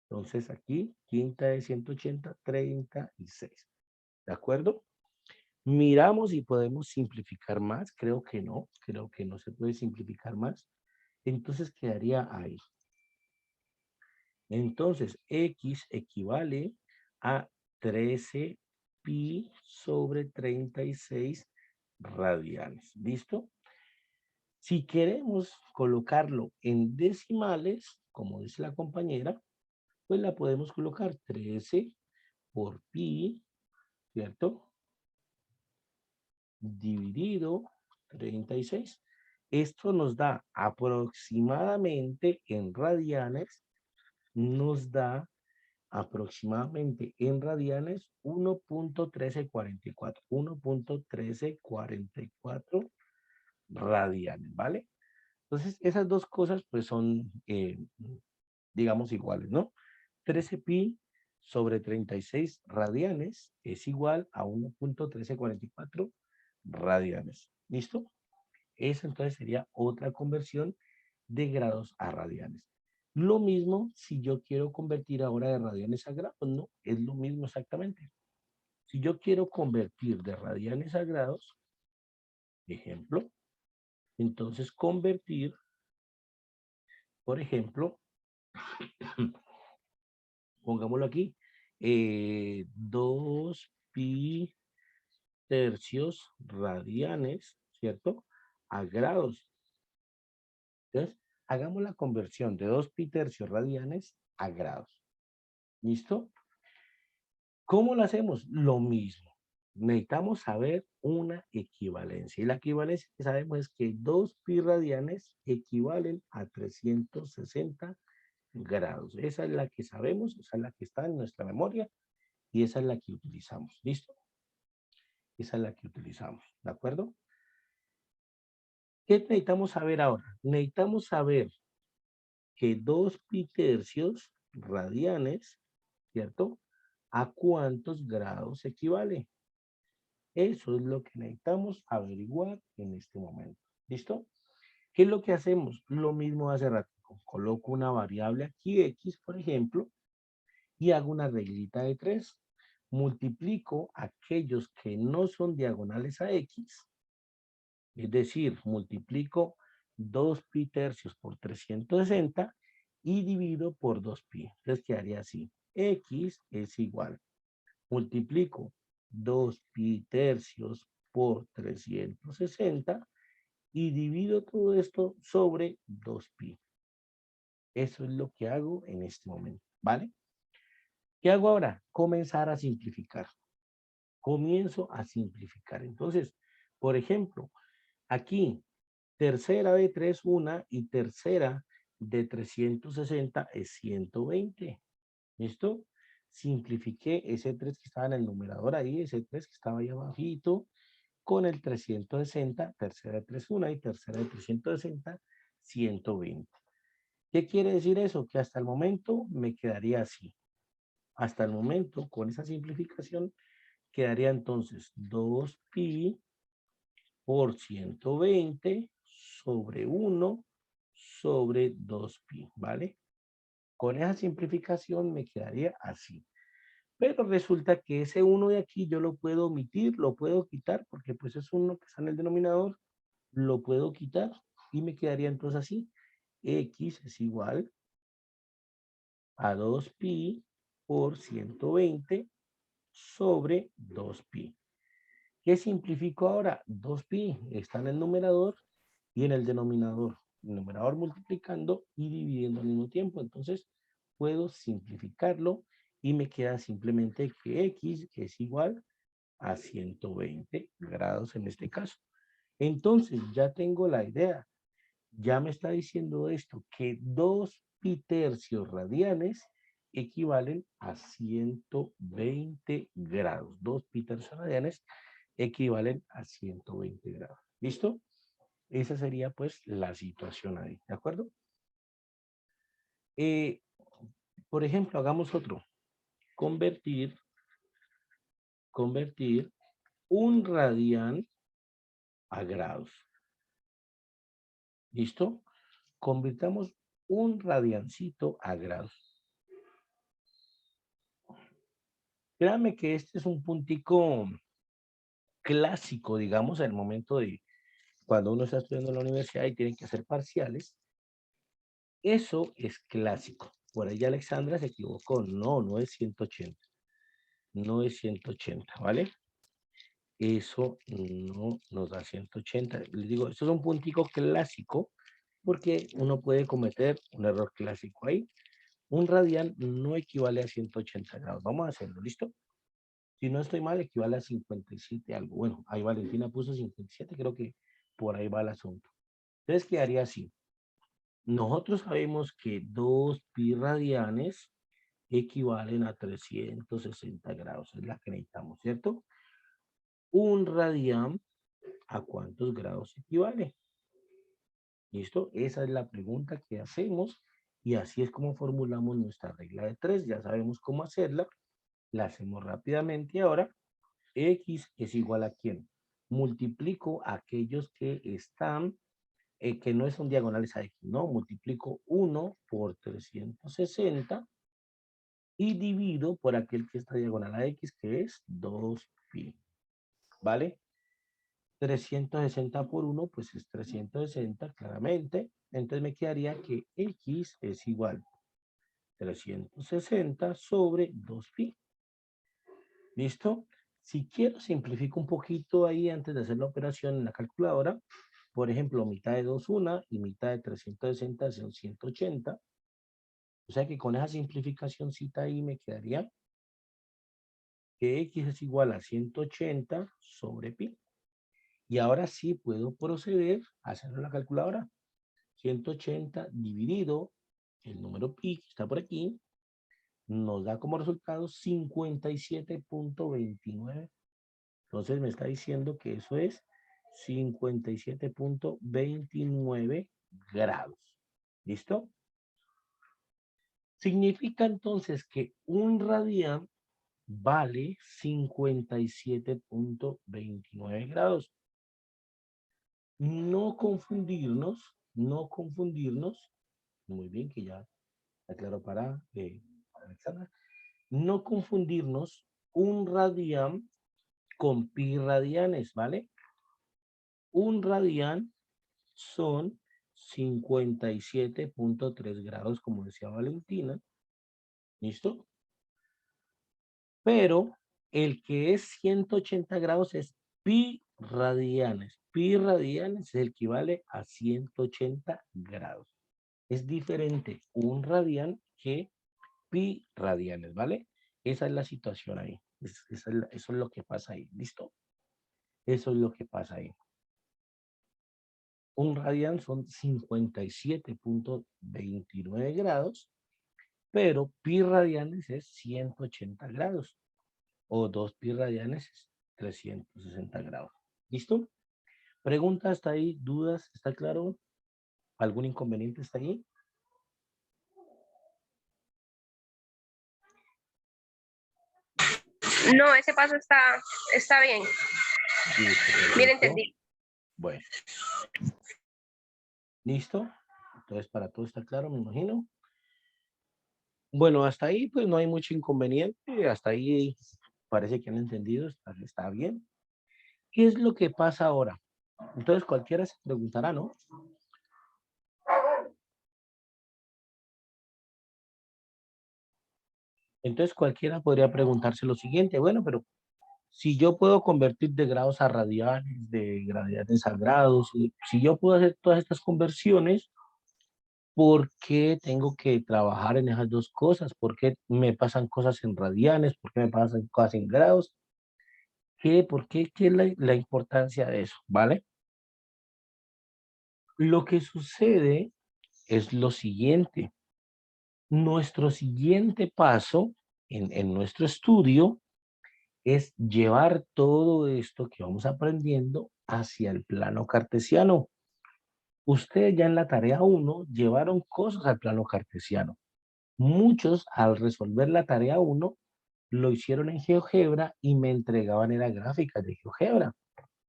Entonces aquí, quinta de 180, 36. ¿De acuerdo? Miramos si podemos simplificar más. Creo que no se puede simplificar más. Entonces quedaría ahí. Entonces, X equivale a 13 pi sobre 36 radianes. ¿Listo? Si queremos colocarlo en decimales, como dice la compañera, pues la podemos colocar 13 por pi, ¿cierto? Dividido 36. Esto nos da aproximadamente en radianes, nos da aproximadamente en radianes 1.1344. 1.1344 radianes, ¿vale? Entonces, esas dos cosas pues son, digamos, iguales, ¿no? 13 pi sobre 36 radianes es igual a 1.1344 radianes. ¿Listo? Esa entonces sería otra conversión de grados a radianes. Lo mismo si yo quiero convertir ahora de radianes a grados, ¿no? Es lo mismo exactamente. Si yo quiero convertir de radianes a grados, ejemplo, entonces convertir, por ejemplo, pongámoslo aquí, 2 pi tercios radianes, ¿cierto? A grados. Entonces, hagamos la conversión de 2 pi tercios radianes a grados. ¿Listo? ¿Cómo lo hacemos? Lo mismo. Necesitamos saber una equivalencia. Y la equivalencia que sabemos es que 2 pi radianes equivalen a 360 grados. Esa es la que sabemos, esa es la que está en nuestra memoria y esa es la que utilizamos. ¿Listo? Esa es la que utilizamos. ¿De acuerdo? ¿Qué necesitamos saber ahora? Necesitamos saber que 2 pi tercios radianes, ¿cierto? ¿A cuántos grados equivale? Eso es lo que necesitamos averiguar en este momento. ¿Listo? ¿Qué es lo que hacemos? Lo mismo hace rato. Coloco una variable aquí, X, por ejemplo, y hago una reglita de 3. Multiplico aquellos que no son diagonales a X, es decir, multiplico 2 pi tercios por 360 y divido por 2 pi. Entonces quedaría así. X es igual. Multiplico 2 pi tercios por 360 y divido todo esto sobre 2 pi. Eso es lo que hago en este momento, ¿vale? ¿Qué hago ahora? Comenzar a simplificar. Comienzo a simplificar. Entonces, por ejemplo, aquí, tercera de 3, 1 y tercera de 360 es 120. ¿Listo? Simplifiqué ese 3 que estaba en el numerador ahí, ese 3 que estaba ahí abajito, con el 360, tercera de 3, 1 y tercera de 360, 120. ¿Qué quiere decir eso? Que hasta el momento me quedaría así. Hasta el momento, con esa simplificación, quedaría entonces 2pi por 120 sobre 1 sobre 2pi, ¿vale? Con esa simplificación me quedaría así. Pero resulta que ese 1 de aquí yo lo puedo omitir, lo puedo quitar, porque pues es 1 que está en el denominador, lo puedo quitar y me quedaría entonces así. X es igual a 2pi por 120 sobre 2pi. ¿Qué simplifico ahora? 2pi está en el numerador y en el denominador. El numerador multiplicando y dividiendo al mismo tiempo. Entonces, puedo simplificarlo y me queda simplemente que X es igual a 120 grados en este caso. Entonces, ya tengo la idea. Ya me está diciendo esto, que 2pi tercios radianes equivalen a 120 grados. 2pi tercios radianes equivalen a 120 grados. ¿Listo? Esa sería pues la situación ahí, ¿de acuerdo? Por ejemplo, hagamos otro. Convertir un radian a grados. ¿Listo? Convirtamos un radiancito a grados. Créanme que este es un puntico clásico, digamos, en el momento de cuando uno está estudiando en la universidad y tienen que hacer parciales. Eso es clásico. Por ahí Alexandra se equivocó. No, no es 180. No es 180, ¿vale? Eso no nos da 180. Les digo, esto es un puntico clásico porque uno puede cometer un error clásico ahí. Un radian no equivale a 180 grados. Vamos a hacerlo, ¿listo? Si no estoy mal, equivale a 57 algo. Bueno, ahí Valentina puso 57, creo que por ahí va el asunto. Entonces quedaría así. Nosotros sabemos que 2pi radianes equivalen a 360 grados. Es la que necesitamos, ¿cierto? Un radian, ¿a cuántos grados equivale? ¿Listo? Esa es la pregunta que hacemos y así es como formulamos nuestra regla de 3. Ya sabemos cómo hacerla. La hacemos rápidamente ahora. X es igual a ¿quién? Multiplico aquellos que están, que no son diagonales a X, ¿no? Multiplico 1 por 360 y divido por aquel que está diagonal a X, que es 2pi. ¿Vale? 360 por 1, pues es 360, claramente. Entonces me quedaría que X es igual a 360 sobre 2pi. ¿Listo? Si quiero, simplifico un poquito ahí antes de hacer la operación en la calculadora. Por ejemplo, mitad de 2, 1 y mitad de 360 son 180. O sea que con esa simplificacióncita ahí me quedaría que X es igual a 180 sobre pi. Y ahora sí puedo proceder a hacerlo en la calculadora. 180 dividido el número pi que está por aquí nos da como resultado 57.29. Entonces me está diciendo que eso es 57.29 grados. ¿Listo? Significa entonces que un radian vale 57.29 grados. No confundirnos, muy bien que ya aclaro para Alexandra, no confundirnos un radian con pi radianes, ¿vale? Un radian son 57.3 grados, como decía Valentina. ¿Listo? Pero el que es 180 grados es pi radianes. Pi radianes es el equivale a 180 grados. Es diferente un radian que pi radianes, ¿vale? Esa es la situación ahí. Eso es lo que pasa ahí. ¿Listo? Eso es lo que pasa ahí. Un radian son 57.29 grados, pero pi radianes es 180 grados, o 2 pi radianes es 360 grados. ¿Listo? ¿Preguntas hasta ahí? ¿Dudas? ¿Está claro? ¿Algún inconveniente está ahí? No, ese paso está bien. Listo, Bien perfecto. entendido. Bueno. ¿Listo? Entonces, para todo está claro, me imagino. Bueno, hasta ahí pues no hay mucho inconveniente. Hasta ahí parece que han entendido, está bien. ¿Qué es lo que pasa ahora? Entonces, cualquiera se preguntará, ¿no? Entonces, cualquiera podría preguntarse lo siguiente. Bueno, pero si yo puedo convertir de grados a radianes, de radianes a grados, si yo puedo hacer todas estas conversiones, ¿por qué tengo que trabajar en esas dos cosas? ¿Por qué me pasan cosas en radianes? ¿Por qué me pasan cosas en grados? ¿Por qué? ¿Qué es la importancia de eso? ¿Vale? Lo que sucede es lo siguiente. Nuestro siguiente paso en nuestro estudio es llevar todo esto que vamos aprendiendo hacia el plano cartesiano. Ustedes ya en la tarea 1 llevaron cosas al plano cartesiano. Muchos al resolver la tarea 1 lo hicieron en GeoGebra y me entregaban era gráficas de GeoGebra.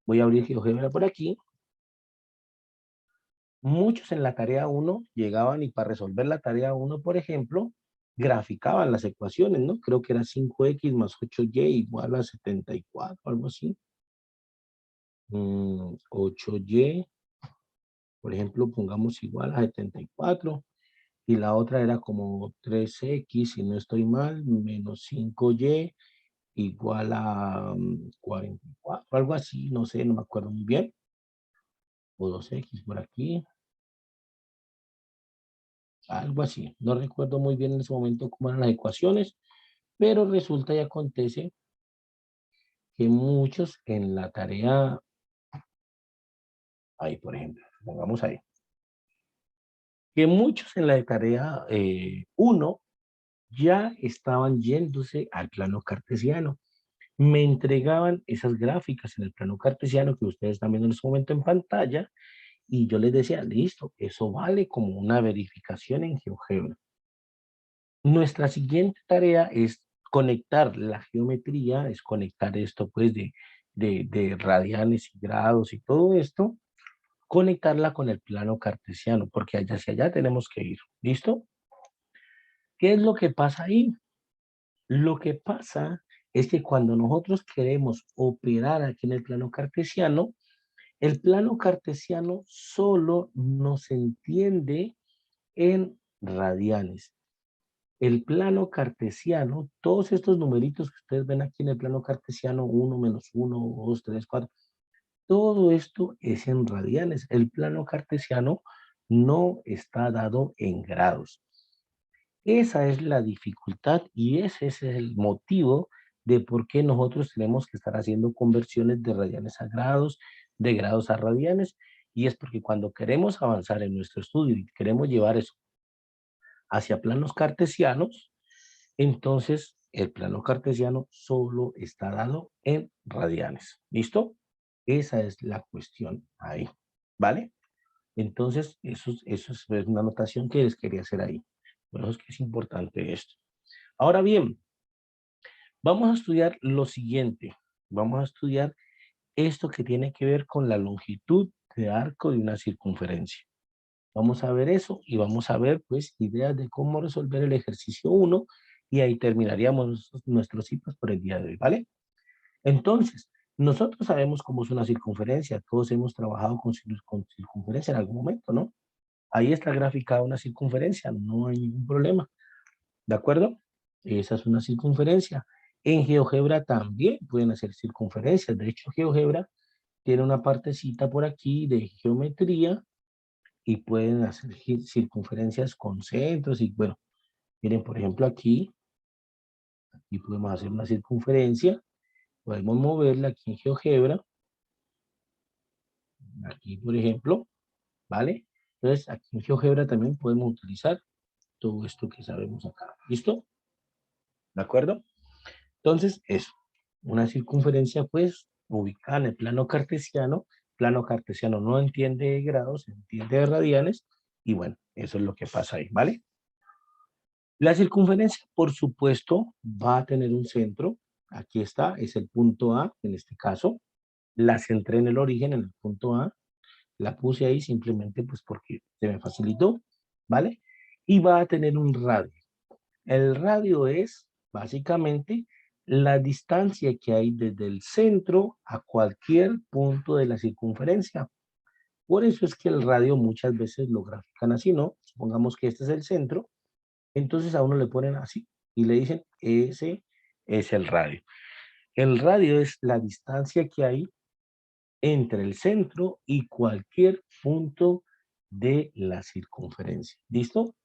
Voy a abrir GeoGebra por aquí. Muchos en la tarea 1 llegaban y para resolver la tarea 1, por ejemplo, graficaban las ecuaciones, ¿no? Creo que era 5x más 8y igual a 74, algo así. 8y, por ejemplo, pongamos igual a 74. Y la otra era como 3x, si no estoy mal, menos 5y igual a 44, algo así, no sé, no me acuerdo muy bien. O 2x por aquí. Algo así. No recuerdo muy bien en ese momento cómo eran las ecuaciones, pero resulta y acontece que muchos en la tarea, ahí por ejemplo, pongamos ahí, que muchos en la tarea 1 ya estaban yéndose al plano cartesiano. Me entregaban esas gráficas en el plano cartesiano que ustedes están viendo en este momento en pantalla y yo les decía, listo, eso vale como una verificación en GeoGebra. Nuestra siguiente tarea es conectar la geometría, es conectar esto pues de radianes y grados y todo esto, conectarla con el plano cartesiano, porque allá hacia allá tenemos que ir. ¿Listo? ¿Qué es lo que pasa ahí? Lo que pasa es que cuando nosotros queremos operar aquí en el plano cartesiano, el plano cartesiano solo nos entiende en radianes. El plano cartesiano, todos estos numeritos que ustedes ven aquí en el plano cartesiano, 1, menos 1, 2, 3, 4, todo esto es en radianes. El plano cartesiano no está dado en grados. Esa es la dificultad y ese es el motivo de por qué nosotros tenemos que estar haciendo conversiones de radianes a grados, de grados a radianes, y es porque cuando queremos avanzar en nuestro estudio y queremos llevar eso hacia planos cartesianos, entonces el plano cartesiano solo está dado en radianes. ¿Listo? Esa es la cuestión ahí, ¿vale? Entonces, eso es una anotación que les quería hacer ahí. Por eso es que es importante esto. Ahora bien, vamos a estudiar lo siguiente. Vamos a estudiar esto que tiene que ver con la longitud de arco de una circunferencia. Vamos a ver eso y vamos a ver, pues, ideas de cómo resolver el ejercicio 1 y ahí terminaríamos nuestros ciclos por el día de hoy, ¿vale? Entonces, nosotros sabemos cómo es una circunferencia. Todos hemos trabajado con circunferencia en algún momento, ¿no? Ahí está graficada una circunferencia, no hay ningún problema. ¿De acuerdo? Esa es una circunferencia. En GeoGebra también pueden hacer circunferencias. De hecho, GeoGebra tiene una partecita por aquí de geometría y pueden hacer circunferencias con centros. Y bueno, miren, por ejemplo, aquí podemos hacer una circunferencia. Podemos moverla aquí en GeoGebra. Aquí, por ejemplo, ¿vale? Entonces, aquí en GeoGebra también podemos utilizar todo esto que sabemos acá. ¿Listo? ¿De acuerdo? Entonces, eso. Una circunferencia, pues, ubicada en el plano cartesiano. Plano cartesiano no entiende de grados, entiende de radianes. Y bueno, eso es lo que pasa ahí, ¿vale? La circunferencia, por supuesto, va a tener un centro. Aquí está, es el punto A, en este caso. La centré en el origen, en el punto A. La puse ahí simplemente pues porque se me facilitó, ¿vale? Y va a tener un radio. El radio es básicamente la distancia que hay desde el centro a cualquier punto de la circunferencia. Por eso es que el radio muchas veces lo grafican así, ¿no? Supongamos que este es el centro, entonces a uno le ponen así y le dicen, ese es el radio. El radio es la distancia que hay entre el centro y cualquier punto de la circunferencia. ¿Listo?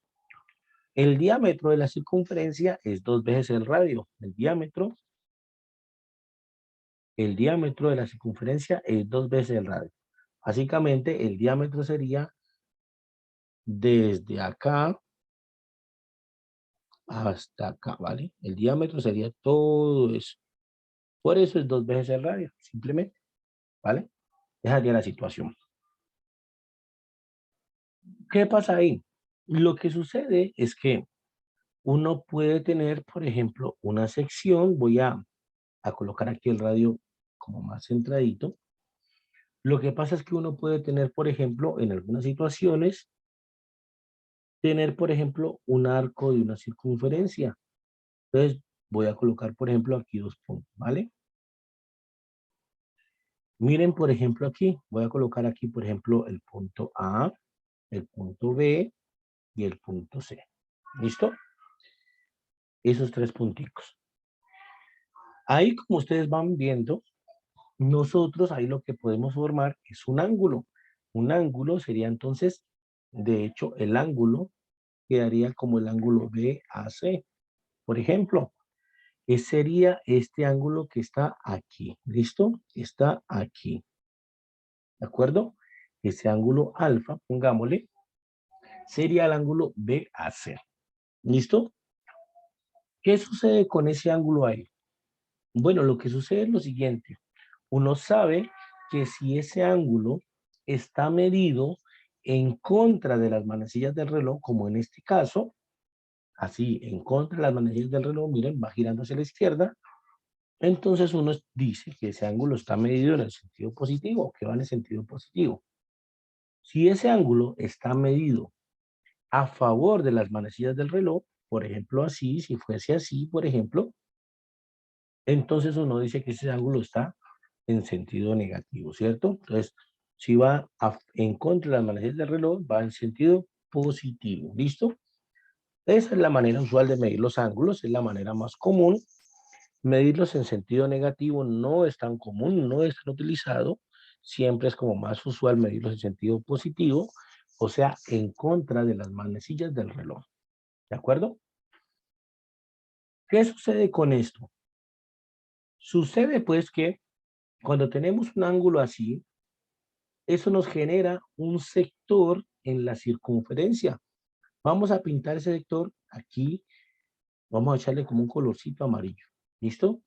El diámetro de la circunferencia es 2 veces el radio. El diámetro de la circunferencia es 2 veces el radio. Básicamente, el diámetro sería desde acá hasta acá, ¿vale? El diámetro sería todo eso. Por eso es 2 veces el radio, simplemente, ¿vale? Esa sería la situación. ¿Qué pasa ahí? Lo que sucede es que uno puede tener, por ejemplo, una sección, voy a colocar aquí el radio como más centradito. Lo que pasa es que uno puede tener, por ejemplo, en algunas situaciones, tener, por ejemplo, un arco de una circunferencia. Entonces, voy a colocar, por ejemplo, aquí 2 puntos, ¿vale? Miren, por ejemplo, aquí, voy a colocar aquí, por ejemplo, el punto A, el punto B y el punto C. ¿Listo? Esos 3 punticos. Ahí, como ustedes van viendo, nosotros ahí lo que podemos formar es un ángulo. Un ángulo sería entonces, de hecho, el ángulo quedaría como el ángulo BAC. Por ejemplo, sería este ángulo que está aquí. ¿Listo? Está aquí. ¿De acuerdo? Ese ángulo alfa, pongámosle, sería el ángulo BAC. ¿Listo? ¿Qué sucede con ese ángulo ahí? Bueno, lo que sucede es lo siguiente. Uno sabe que si ese ángulo está medido en contra de las manecillas del reloj, como en este caso, así, en contra de las manecillas del reloj, miren, va girando hacia la izquierda, entonces uno dice que ese ángulo está medido en el sentido positivo, que va en el sentido positivo. Si ese ángulo está medido a favor de las manecillas del reloj, por ejemplo así, si fuese así, por ejemplo, entonces uno dice que ese ángulo está en sentido negativo, ¿cierto? Entonces, si va en contra de las manecillas del reloj, va en sentido positivo, ¿listo? Esa es la manera usual de medir los ángulos, es la manera más común. Medirlos en sentido negativo no es tan común, no es tan utilizado. Siempre es como más usual medirlos en sentido positivo, o sea, en contra de las manecillas del reloj. ¿De acuerdo? ¿Qué sucede con esto? Sucede pues que cuando tenemos un ángulo así, eso nos genera un sector en la circunferencia. Vamos a pintar ese sector aquí, vamos a echarle como un colorcito amarillo. ¿Listo?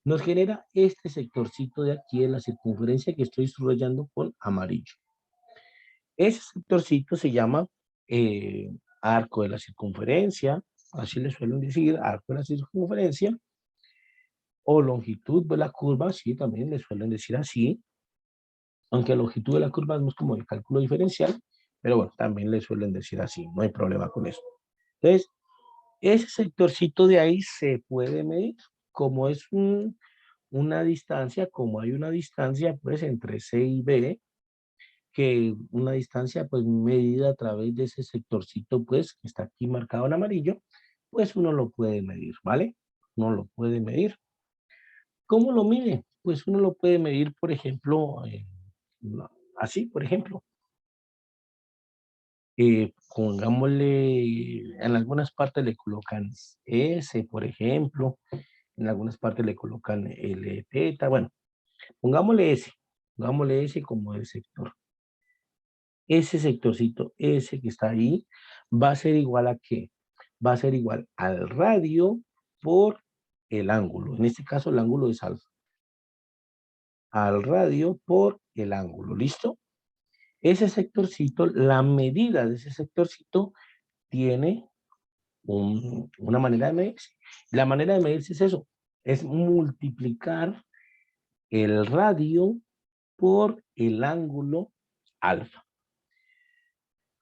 Nos genera este sectorcito de aquí en la circunferencia que estoy subrayando con amarillo. Ese sectorcito se llama arco de la circunferencia, así le suelen decir, arco de la circunferencia, o longitud de la curva, sí, también le suelen decir así, aunque la longitud de la curva es más como el cálculo diferencial, pero bueno, también le suelen decir así, no hay problema con eso. Entonces, ese sectorcito de ahí se puede medir, como es una distancia, como hay una distancia pues entre C y B, que una distancia pues medida a través de ese sectorcito pues que está aquí marcado en amarillo, pues uno lo puede medir, ¿vale? Uno lo puede medir. ¿Cómo lo mide? Pues uno lo puede medir, por ejemplo, así, por ejemplo. Pongámosle, en algunas partes le colocan S, por ejemplo, en algunas partes le colocan L, teta, bueno, pongámosle S como el sector. Ese sectorcito S que está ahí va a ser igual a ¿qué? Va a ser igual al radio por el ángulo. En este caso el ángulo es alfa. Al radio por el ángulo, ¿listo? Ese sectorcito, la medida de ese sectorcito tiene una manera de medirse. La manera de medirse es eso, Es multiplicar el radio por el ángulo alfa.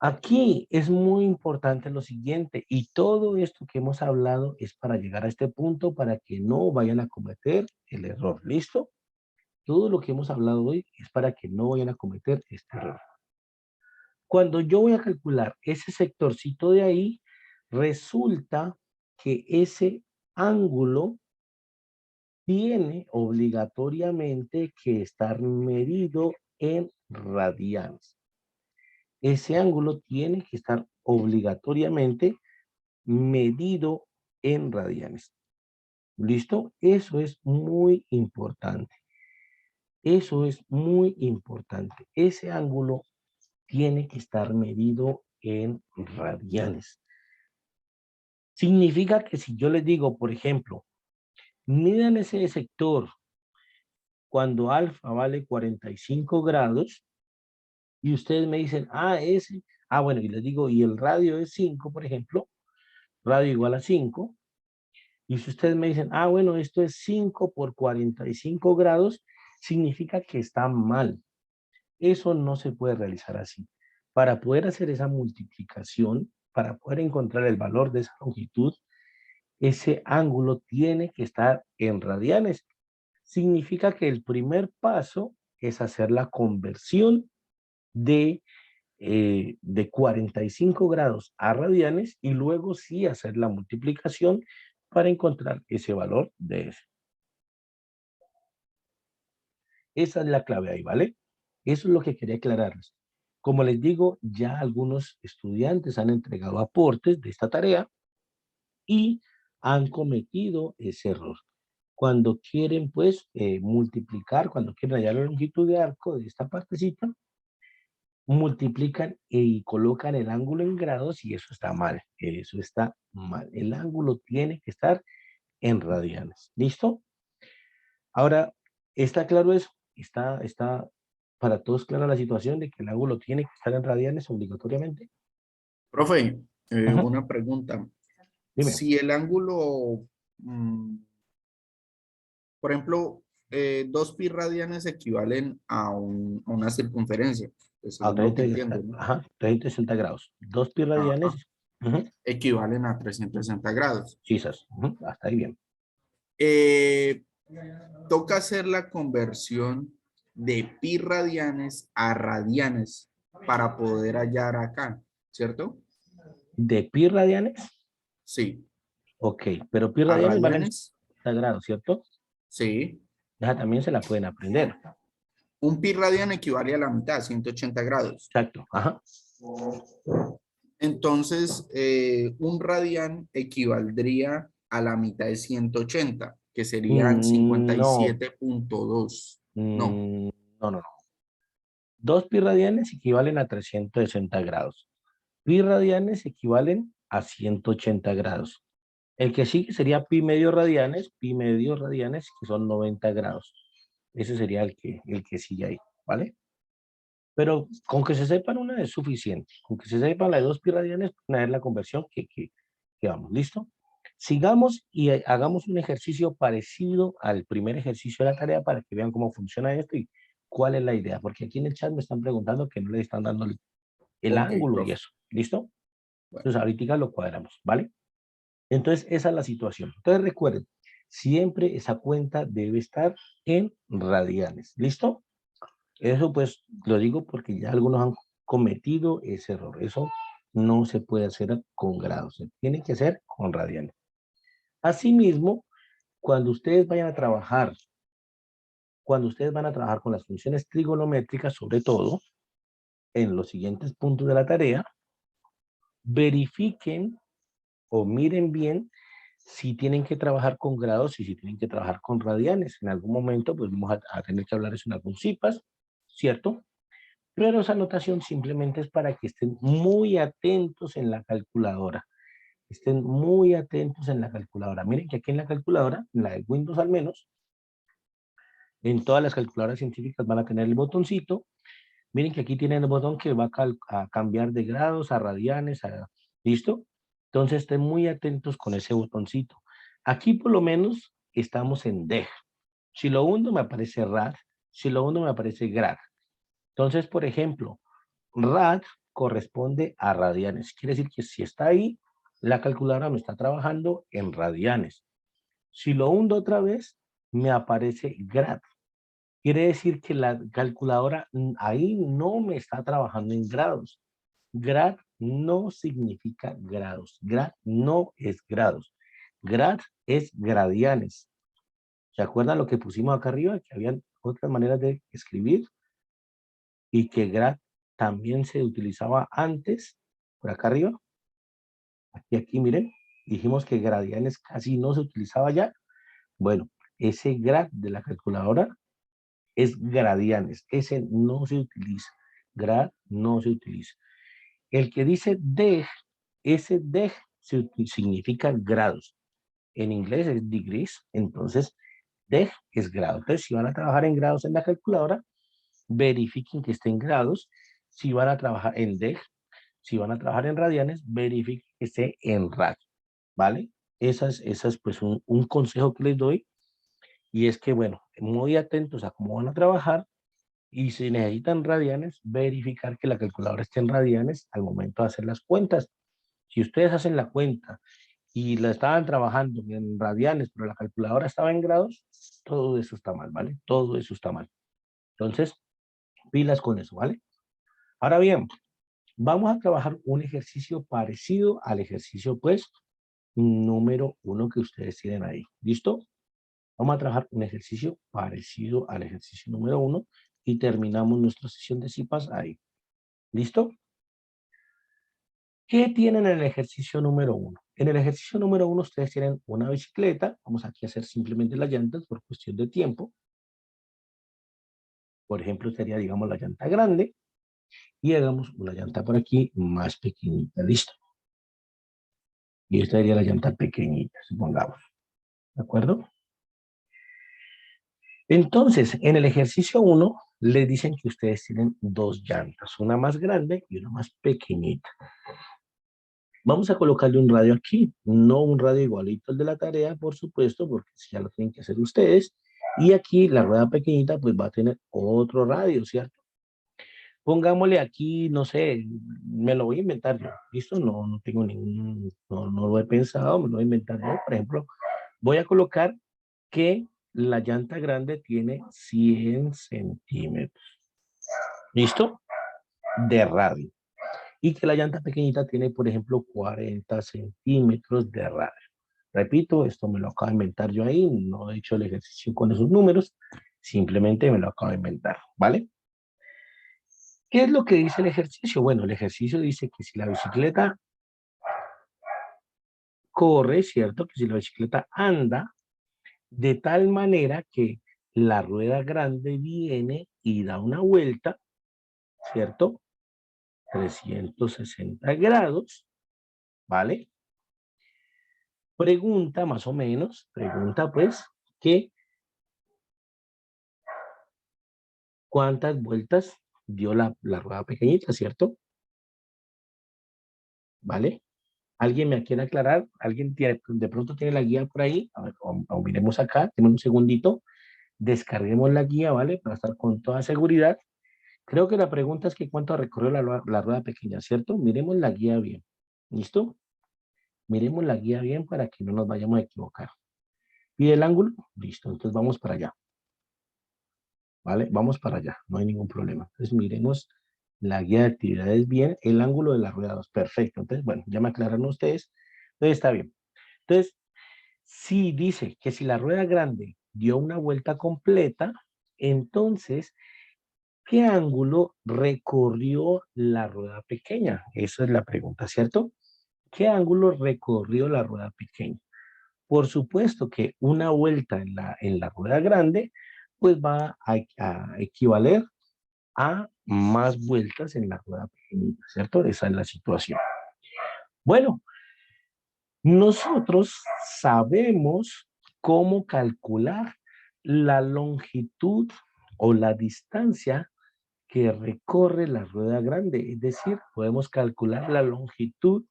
Aquí es muy importante lo siguiente, y todo esto que hemos hablado es para llegar a este punto para que no vayan a cometer el error. ¿Listo? Todo lo que hemos hablado hoy es para que no vayan a cometer este error. Cuando yo voy a calcular ese sectorcito de ahí, resulta que ese ángulo tiene obligatoriamente que estar medido en radianes. Ese ángulo tiene que estar obligatoriamente medido en radianes. ¿Listo? Eso es muy importante. Eso es muy importante. Ese ángulo tiene que estar medido en radianes. Significa que si yo les digo, por ejemplo, midan ese sector cuando alfa vale 45 grados, y ustedes me dicen, bueno, y les digo, y el radio es 5, por ejemplo, radio igual a 5, y si ustedes me dicen, bueno, esto es 5 por 45 grados, significa que está mal. Eso no se puede realizar así. Para poder hacer esa multiplicación, para poder encontrar el valor de esa longitud, ese ángulo tiene que estar en radianes. Significa que el primer paso es hacer la conversión de 45 grados a radianes y luego sí hacer la multiplicación para encontrar ese valor de ese. Esa es la clave ahí, ¿vale? Eso es lo que quería aclararles. Como les digo, ya algunos estudiantes han entregado aportes de esta tarea y han cometido ese error. Cuando quieren, pues, multiplicar, cuando quieren hallar la longitud de arco de esta partecita, multiplican y colocan el ángulo en grados y eso está mal. Eso está mal. El ángulo tiene que estar en radianes. ¿Listo? Ahora, ¿está claro eso? ¿Está para todos clara la situación de que el ángulo tiene que estar en radianes obligatoriamente? Profe, Ajá. una pregunta. Dime. Si el ángulo, por ejemplo, 2 pi radianes equivalen a una circunferencia. Eso A es lo que 30, entiendo, ¿no? ajá, 360 grados. 2 pi radianes. Ajá. Ujú, Equivalen a 360 grados. quizás. Ujú, hasta ahí bien. Toca hacer la conversión de pi radianes a radianes para poder hallar acá, ¿cierto? ¿De pi radianes? Sí. Ok, pero pi ¿A radianes valen radianes? 30 grados, ¿cierto? Sí. Esa también se la pueden aprender. Un pi radian equivale a la mitad, 180 grados. Exacto. Ajá. Entonces, un radian equivaldría a la mitad de 180, que serían No, 57.2. No. no. 2 pi radianes equivalen a 360 grados. Pi radianes equivalen a 180 grados. El que sigue sería pi medio radianes, que son 90 grados. Ese sería el que sigue ahí, ¿vale? Pero con que se sepan una es suficiente. Con que se sepan la de 2 pi radianes, pueden hacer la conversión que vamos, ¿listo? Sigamos y hagamos un ejercicio parecido al primer ejercicio de la tarea para que vean cómo funciona esto y cuál es la idea. Porque aquí en el chat me están preguntando que no le están dando el Ok, ángulo y profe. eso, ¿listo? Bueno. Entonces ahorita lo cuadramos, ¿vale? Entonces esa es la situación. Entonces recuerden, siempre esa cuenta debe estar en radianes, ¿listo? Eso pues lo digo porque ya algunos han cometido ese error. Eso no se puede hacer con grados, se tiene que hacer con radianes. Asimismo, cuando ustedes vayan a trabajar, con las funciones trigonométricas, sobre todo, en los siguientes puntos de la tarea, verifiquen o miren bien si tienen que trabajar con grados y si tienen que trabajar con radianes. En algún momento, pues vamos a tener que hablar eso en algún CIPAS, ¿cierto? Pero esa anotación simplemente es para que estén muy atentos en la calculadora. Estén muy atentos en la calculadora. Miren que aquí en la calculadora, en la de Windows al menos, en todas las calculadoras científicas van a tener el botoncito. Miren que aquí tienen el botón que va a cambiar de grados a radianes, ¿listo? Entonces estén muy atentos con ese botoncito. Aquí por lo menos estamos en deg. Si lo hundo me aparece rad, si lo hundo me aparece grad. Entonces, por ejemplo, rad corresponde a radianes. Quiere decir que si está ahí, la calculadora me está trabajando en radianes. Si lo hundo otra vez, me aparece grad. Quiere decir que la calculadora ahí no me está trabajando en grados. Grad no significa grados. Grad no es grados. Grad es gradianes. ¿Se acuerdan lo que pusimos acá arriba? Que habían otras maneras de escribir y que grad también se utilizaba antes, por acá arriba. Aquí, miren, dijimos que gradianes casi no se utilizaba ya. Bueno, ese grad de la calculadora es gradianes. Ese no se utiliza. Grad no se utiliza. El que dice deg, ese deg significa grados. En inglés es degrees, entonces deg es grado. Entonces, si van a trabajar en grados en la calculadora, verifiquen que esté en grados. Si van a trabajar en deg, si van a trabajar en radianes, verifiquen que esté en rad, ¿vale? Esa es pues un consejo que les doy. Y es que, bueno, muy atentos a cómo van a trabajar y si necesitan radianes, verificar que la calculadora esté en radianes al momento de hacer las cuentas. Si ustedes hacen la cuenta y la estaban trabajando en radianes, pero la calculadora estaba en grados, todo eso está mal, ¿vale? Todo eso está mal. Entonces, pilas con eso, ¿vale? Ahora bien, vamos a trabajar un ejercicio parecido al ejercicio, pues, número 1 que ustedes tienen ahí. ¿Listo? Vamos a trabajar un ejercicio parecido al ejercicio número 1 y terminamos nuestra sesión de CIPAS ahí. ¿Listo? ¿Qué tienen en el ejercicio número 1? En el ejercicio número 1 ustedes tienen una bicicleta. Vamos aquí a hacer simplemente las llantas por cuestión de tiempo. Por ejemplo, sería, digamos, la llanta grande. Y hagamos una llanta por aquí más pequeñita. ¿Listo? Y esta sería la llanta pequeñita, supongamos. ¿De acuerdo? Entonces, en el ejercicio 1, les dicen que ustedes tienen dos llantas, una más grande y una más pequeñita. Vamos a colocarle un radio aquí, no un radio igualito al de la tarea, por supuesto, porque ya lo tienen que hacer ustedes. Y aquí la rueda pequeñita pues va a tener otro radio, ¿cierto? Pongámosle aquí, no sé, me lo voy a inventar yo, ¿listo? No tengo ningún, no lo he pensado, me lo voy a inventar yo. Por ejemplo, voy a colocar que la llanta grande tiene 100 centímetros, ¿listo? De radio. Y que la llanta pequeñita tiene, por ejemplo, 40 centímetros de radio. Repito, esto me lo acabo de inventar yo ahí, no he hecho el ejercicio con esos números, simplemente me lo acabo de inventar, ¿vale? ¿Qué es lo que dice el ejercicio? Bueno, el ejercicio dice que si la bicicleta corre, ¿cierto? Que si la bicicleta anda, de tal manera que la rueda grande viene y da una vuelta, ¿cierto? 360 grados, ¿vale? Pregunta más o menos, pregunta pues, que ¿cuántas vueltas dio la rueda pequeñita, ¿cierto? ¿Vale? ¿Alguien me quiere aclarar? ¿Alguien tiene, de pronto tiene la guía por ahí? A ver, o miremos acá, tenemos un segundito, descarguemos la guía, ¿vale? Para estar con toda seguridad. Creo que la pregunta es que cuánto recorrió la rueda pequeña, ¿cierto? Miremos la guía bien. ¿Listo? Miremos la guía bien para que no nos vayamos a equivocar. ¿Pide el ángulo? Listo, entonces vamos para allá. ¿Vale? Vamos para allá, no hay ningún problema. Entonces miremos la guía de actividades bien, el ángulo de la rueda 2. Perfecto. Entonces, bueno, ya me aclararon ustedes. Entonces está bien. Entonces, si dice que si la rueda grande dio una vuelta completa, entonces, ¿qué ángulo recorrió la rueda pequeña? Esa es la pregunta, ¿cierto? ¿Qué ángulo recorrió la rueda pequeña? Por supuesto que una vuelta en la rueda grande, pues va a equivaler a más vueltas en la rueda pequeñita, ¿cierto? Esa es la situación. Bueno, nosotros sabemos cómo calcular la longitud o la distancia que recorre la rueda grande. Es decir, podemos calcular la longitud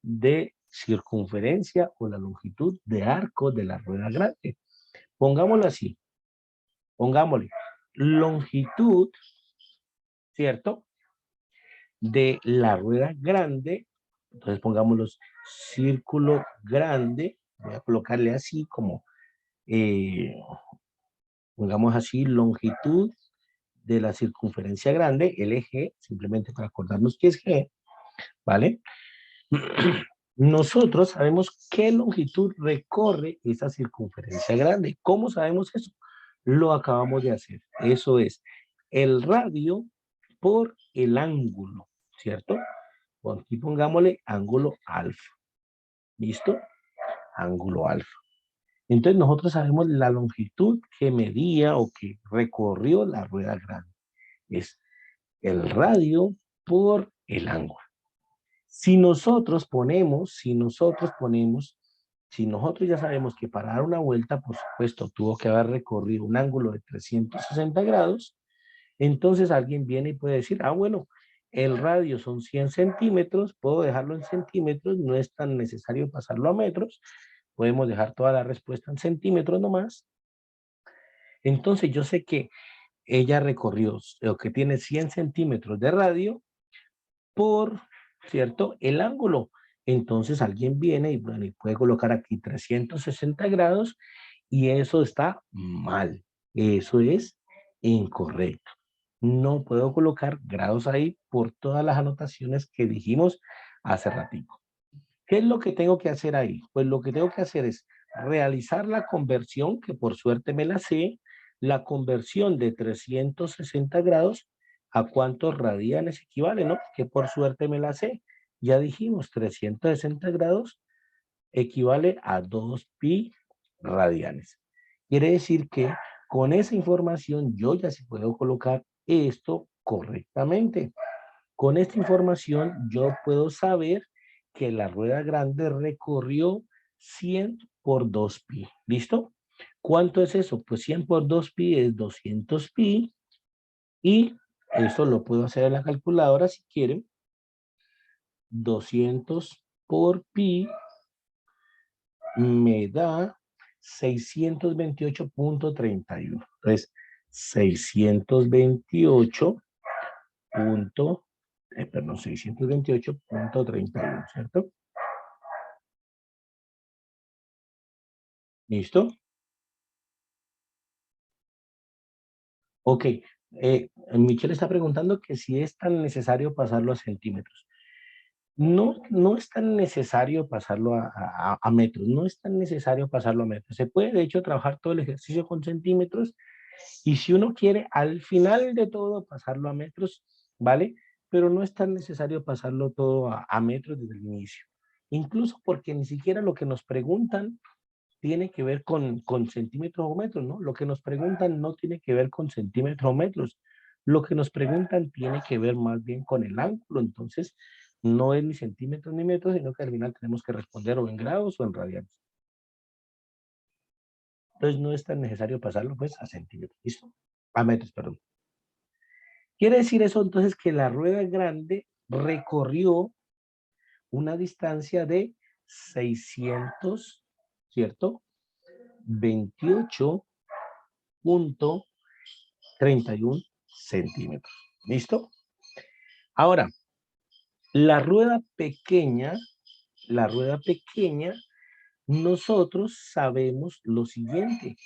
de circunferencia o la longitud de arco de la rueda grande. Pongámoslo así. Pongámosle longitud, ¿cierto? De la rueda grande. Entonces pongámoslo círculo grande. Voy a colocarle así como, pongamos así, longitud de la circunferencia grande, LG, simplemente para acordarnos que es G, ¿vale? Nosotros sabemos qué longitud recorre esa circunferencia grande. ¿Cómo sabemos eso? Lo acabamos de hacer. Eso es el radio por el ángulo, ¿cierto? Bueno, aquí pongámosle ángulo alfa. ¿Listo? Ángulo alfa. Entonces nosotros sabemos la longitud que medía o que recorrió la rueda grande. Es el radio por el ángulo. Si nosotros ya sabemos que para dar una vuelta, por supuesto, tuvo que haber recorrido un ángulo de 360 grados, entonces alguien viene y puede decir, ah, bueno, el radio son 100 centímetros, puedo dejarlo en centímetros, no es tan necesario pasarlo a metros, podemos dejar toda la respuesta en centímetros nomás. Entonces yo sé que ella recorrió, o que tiene 100 centímetros de radio por, ¿cierto?, el ángulo. Entonces alguien viene y, bueno, y puede colocar aquí 360 grados y eso está mal. Eso es incorrecto. No puedo colocar grados ahí por todas las anotaciones que dijimos hace ratito. ¿Qué es lo que tengo que hacer ahí? Pues lo que tengo que hacer es realizar la conversión, que por suerte me la sé, la conversión de 360 grados a cuántos radianes equivale, ¿no? Que por suerte me la sé. Ya dijimos, 360 grados equivale a 2pi radianes. Quiere decir que con esa información yo ya sí puedo colocar esto correctamente. Con esta información yo puedo saber que la rueda grande recorrió 100 por 2pi. ¿Listo? ¿Cuánto es eso? Pues 100 por 2pi es 200pi. Y esto lo puedo hacer en la calculadora si quieren. 200 por pi me da 628.31. Entonces, 628.31, ¿cierto? ¿Listo? Ok. Michelle está preguntando que si es tan necesario pasarlo a centímetros. No, no es tan necesario pasarlo a metros, no es tan necesario pasarlo a metros. Se puede, de hecho, trabajar todo el ejercicio con centímetros y si uno quiere, al final de todo, pasarlo a metros, ¿vale? Pero no es tan necesario pasarlo todo a metros desde el inicio. Incluso porque ni siquiera lo que nos preguntan tiene que ver con centímetros o metros, ¿no? Lo que nos preguntan no tiene que ver con centímetros o metros. Lo que nos preguntan tiene que ver más bien con el ángulo. Entonces, no es ni centímetros ni metros, sino que al final tenemos que responder o en grados o en radianes. Entonces, no es tan necesario pasarlo, pues, a centímetros. ¿Listo? A metros, perdón. Quiere decir eso, entonces, que la rueda grande recorrió una distancia de 600, ¿cierto? 28.31 centímetros. ¿Listo? Ahora, la rueda pequeña, nosotros sabemos lo siguiente.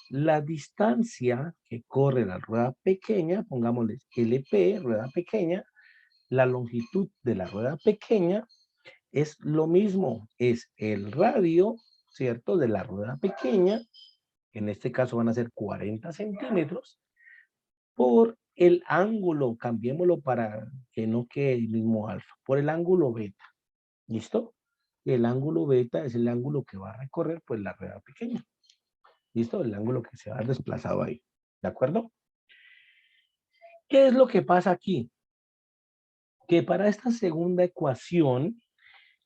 La distancia que corre la rueda pequeña, pongámosle LP, rueda pequeña, la longitud de la rueda pequeña es lo mismo, es el radio, ¿cierto? De la rueda pequeña, en este caso van a ser 40 centímetros, por el ángulo, cambiémoslo para que no quede el mismo alfa, por el ángulo beta, ¿listo? El ángulo beta es el ángulo que va a recorrer pues la rueda pequeña, ¿listo? El ángulo que se va desplazado ahí, ¿de acuerdo? ¿Qué es lo que pasa aquí? Que para esta segunda ecuación,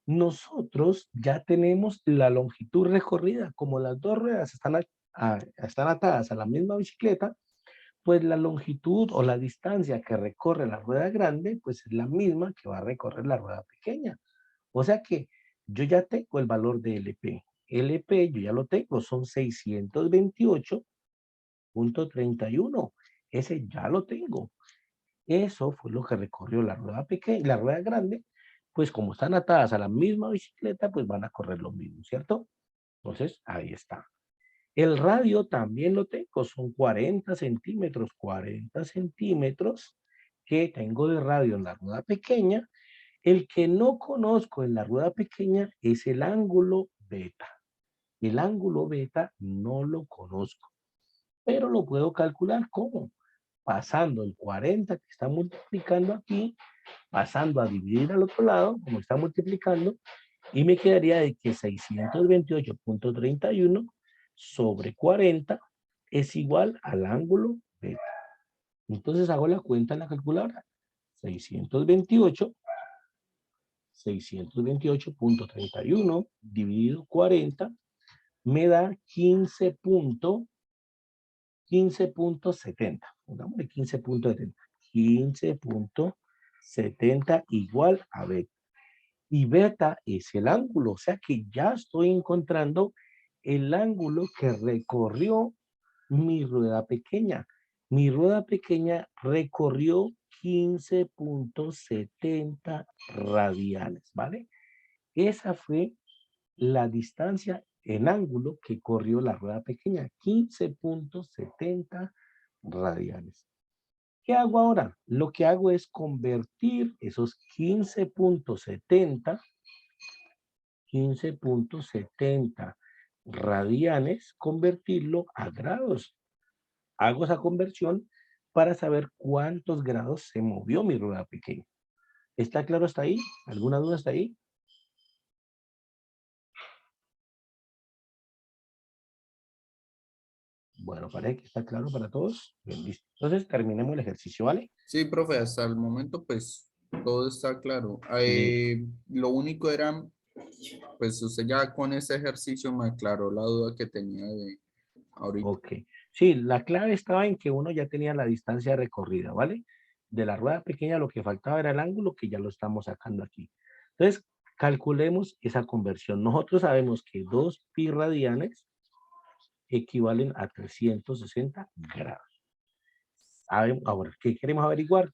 nosotros ya tenemos la longitud recorrida, como las dos ruedas están atadas a la misma bicicleta, pues la longitud o la distancia que recorre la rueda grande, pues es la misma que va a recorrer la rueda pequeña. O sea que yo ya tengo el valor de LP. LP, yo ya lo tengo, son 628.31. Ese ya lo tengo. Eso fue lo que recorrió la rueda pequeña y la rueda grande, pues como están atadas a la misma bicicleta, pues van a correr lo mismo, ¿cierto? Entonces, ahí está. El radio también lo tengo, son 40 centímetros que tengo de radio en la rueda pequeña. El que no conozco en la rueda pequeña es el ángulo beta. El ángulo beta no lo conozco, pero lo puedo calcular. ¿Cómo? Pasando el 40 que está multiplicando aquí, pasando a dividir al otro lado, como está multiplicando, y me quedaría de que 628.31 sobre 40 es igual al ángulo beta. Entonces hago la cuenta en la calculadora. 628.31 dividido 40 me da 15.70. Pongámosle 15.70. 15.70 igual a beta. Y beta es el ángulo, o sea que ya estoy encontrando el ángulo que recorrió mi rueda pequeña. Mi rueda pequeña recorrió 15.70 radianes, ¿vale? Esa fue la distancia en ángulo que corrió la rueda pequeña, 15.70 radianes. ¿Qué hago ahora? Lo que hago es convertir esos 15.70 radianes, convertirlo a grados. Hago esa conversión para saber cuántos grados se movió mi rueda pequeña. ¿Está claro hasta ahí? ¿Alguna duda hasta ahí? Bueno, parece que está claro para todos. Bien, listo. Entonces, terminemos el ejercicio, ¿vale? Sí, profe, hasta el momento pues todo está claro. Lo único era, pues usted ya con ese ejercicio me aclaró la duda que tenía de ahorita. Ok. Sí, la clave estaba en que uno ya tenía la distancia recorrida, ¿vale? De la rueda pequeña lo que faltaba era el ángulo, que ya lo estamos sacando aquí. Entonces, calculemos esa conversión. Nosotros sabemos que 2 pi radianes equivalen a 360 grados. Ahora, ¿qué queremos averiguar?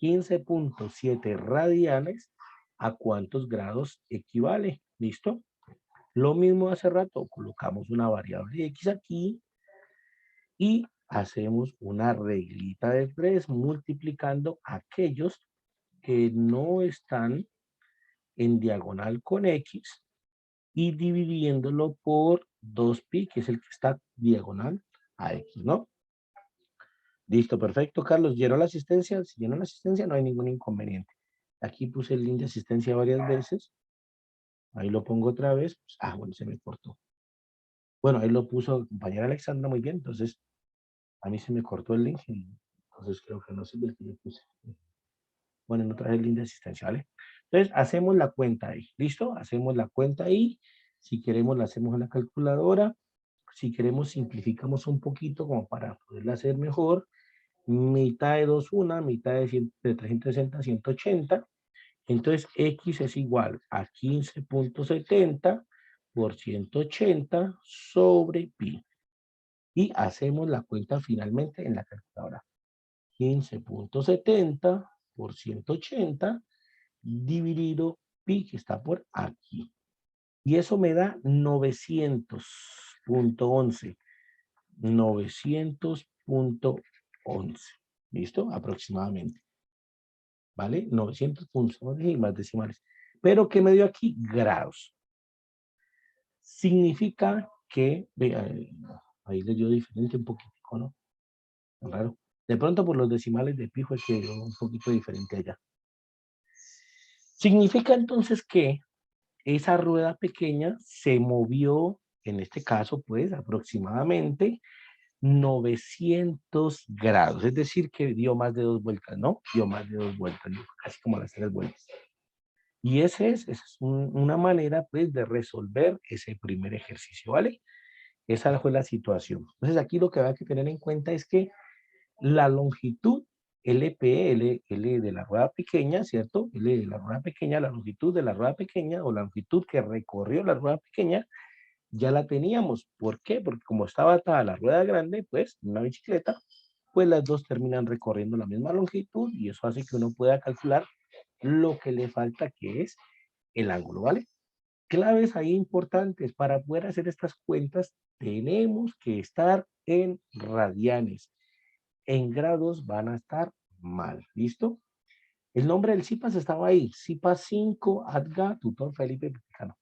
15.7 radianes, ¿a cuántos grados equivale? ¿Listo? Lo mismo hace rato, colocamos una variable X aquí y hacemos una reglita de 3 multiplicando aquellos que no están en diagonal con X y dividiéndolo por 2pi, que es el que está diagonal a X, ¿no? Listo, perfecto, Carlos. ¿Llenó la asistencia? Si llenó la asistencia, no hay ningún inconveniente. Aquí puse el link de asistencia varias veces. Ahí lo pongo otra vez. Bueno, se me cortó. Bueno, ahí lo puso compañera Alexandra muy bien. Entonces, a mí se me cortó el link. Entonces, creo que no sirve el que yo puse. Bueno, no traje el link de asistencia, ¿vale? Entonces, hacemos la cuenta ahí. ¿Listo? Hacemos la cuenta ahí. Si queremos, la hacemos en la calculadora. Si queremos, simplificamos un poquito como para poderla hacer mejor. Mitad de 2, 1, mitad de 360, 180. Entonces, X es igual a 15.70 por 180 sobre pi. Y hacemos la cuenta finalmente en la calculadora. 15.70 por 180 dividido pi, que está por aquí. Y eso me da 900.11. 900.11. ¿Listo? Aproximadamente. ¿Vale? 900 puntos y más decimales. Pero ¿qué me dio aquí? Grados. Significa que, ahí le dio diferente un poquitico, ¿no? Raro. De pronto por los decimales de pi fue que dio un poquito diferente allá. Significa entonces que esa rueda pequeña se movió, en este caso, pues, aproximadamente 900 grados, es decir, que dio más de 2 vueltas, ¿no? Dio más de 2 vueltas, casi como las 3 vueltas. Y esa es una manera, pues, de resolver ese primer ejercicio, ¿vale? Esa fue la situación. Entonces, aquí lo que hay que tener en cuenta es que la longitud LP, L de la rueda pequeña, ¿cierto? L de la rueda pequeña, la longitud de la rueda pequeña o la longitud que recorrió la rueda pequeña, ya la teníamos. ¿Por qué? Porque como estaba atada a la rueda grande, pues, una bicicleta, pues las dos terminan recorriendo la misma longitud y eso hace que uno pueda calcular lo que le falta, que es el ángulo, ¿vale? Claves ahí importantes para poder hacer estas cuentas, tenemos que estar en radianes. En grados van a estar mal, ¿listo? El nombre del CIPAS estaba ahí, CIPAS 5 ADGA, tutor Felipe Picano.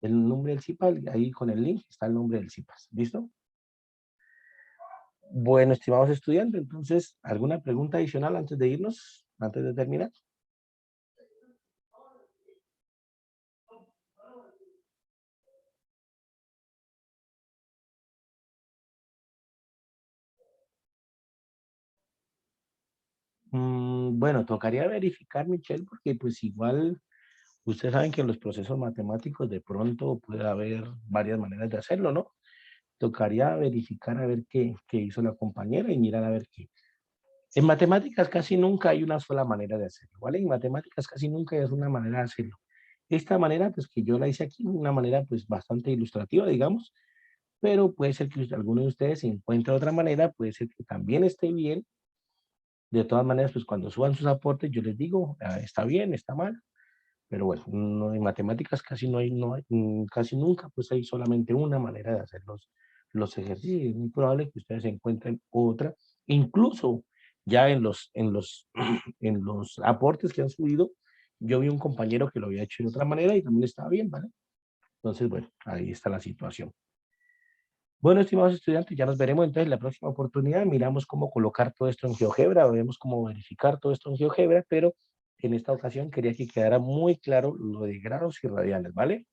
El nombre del CIPAS, ahí con el link está el nombre del CIPAS, ¿listo? Bueno, estimados estudiantes, entonces, ¿alguna pregunta adicional antes de irnos, antes de terminar? Bueno, tocaría verificar, Michelle, porque pues igual ustedes saben que en los procesos matemáticos de pronto puede haber varias maneras de hacerlo, ¿no? Tocaría verificar a ver qué hizo la compañera y mirar a ver qué. En matemáticas casi nunca hay una sola manera de hacerlo, ¿vale? En matemáticas casi nunca es una manera de hacerlo. Esta manera, pues que yo la hice aquí, una manera pues bastante ilustrativa, digamos, pero puede ser que alguno de ustedes encuentre otra manera, puede ser que también esté bien. De todas maneras, pues cuando suban sus aportes, yo les digo, está bien, está mal, pero bueno, no, en matemáticas casi casi nunca, pues hay solamente una manera de hacer los ejercicios. Es muy probable que ustedes encuentren otra, incluso ya en los aportes que han subido, yo vi un compañero que lo había hecho de otra manera y también estaba bien, ¿vale? Entonces, bueno, ahí está la situación. Bueno, estimados estudiantes, ya nos veremos entonces en la próxima oportunidad. Miramos cómo colocar todo esto en GeoGebra, vemos cómo verificar todo esto en GeoGebra, pero en esta ocasión quería que quedara muy claro lo de grados y radianes, ¿vale?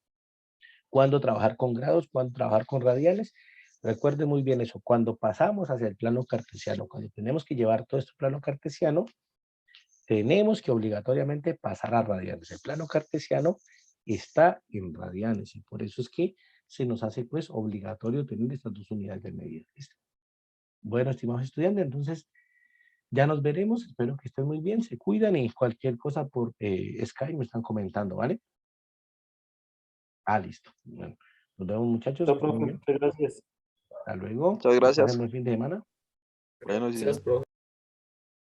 Cuándo trabajar con grados, cuándo trabajar con radianes. Recuerden muy bien eso, cuando pasamos hacia el plano cartesiano, cuando tenemos que llevar todo esto al plano cartesiano, tenemos que obligatoriamente pasar a radianes. El plano cartesiano está en radianes y por eso es que se nos hace pues obligatorio tener estas dos unidades de medida. ¿Listo? Bueno, estimados estudiantes, entonces ya nos veremos. Espero que estén muy bien, se cuidan y cualquier cosa por Skype me están comentando, ¿vale? Listo. Bueno, nos vemos muchachos, que No, estén muy profe, bien. muchas gracias. Hasta luego. Muchas Que pasen gracias. buen fin de semana. Bueno, sí, Gracias, profe.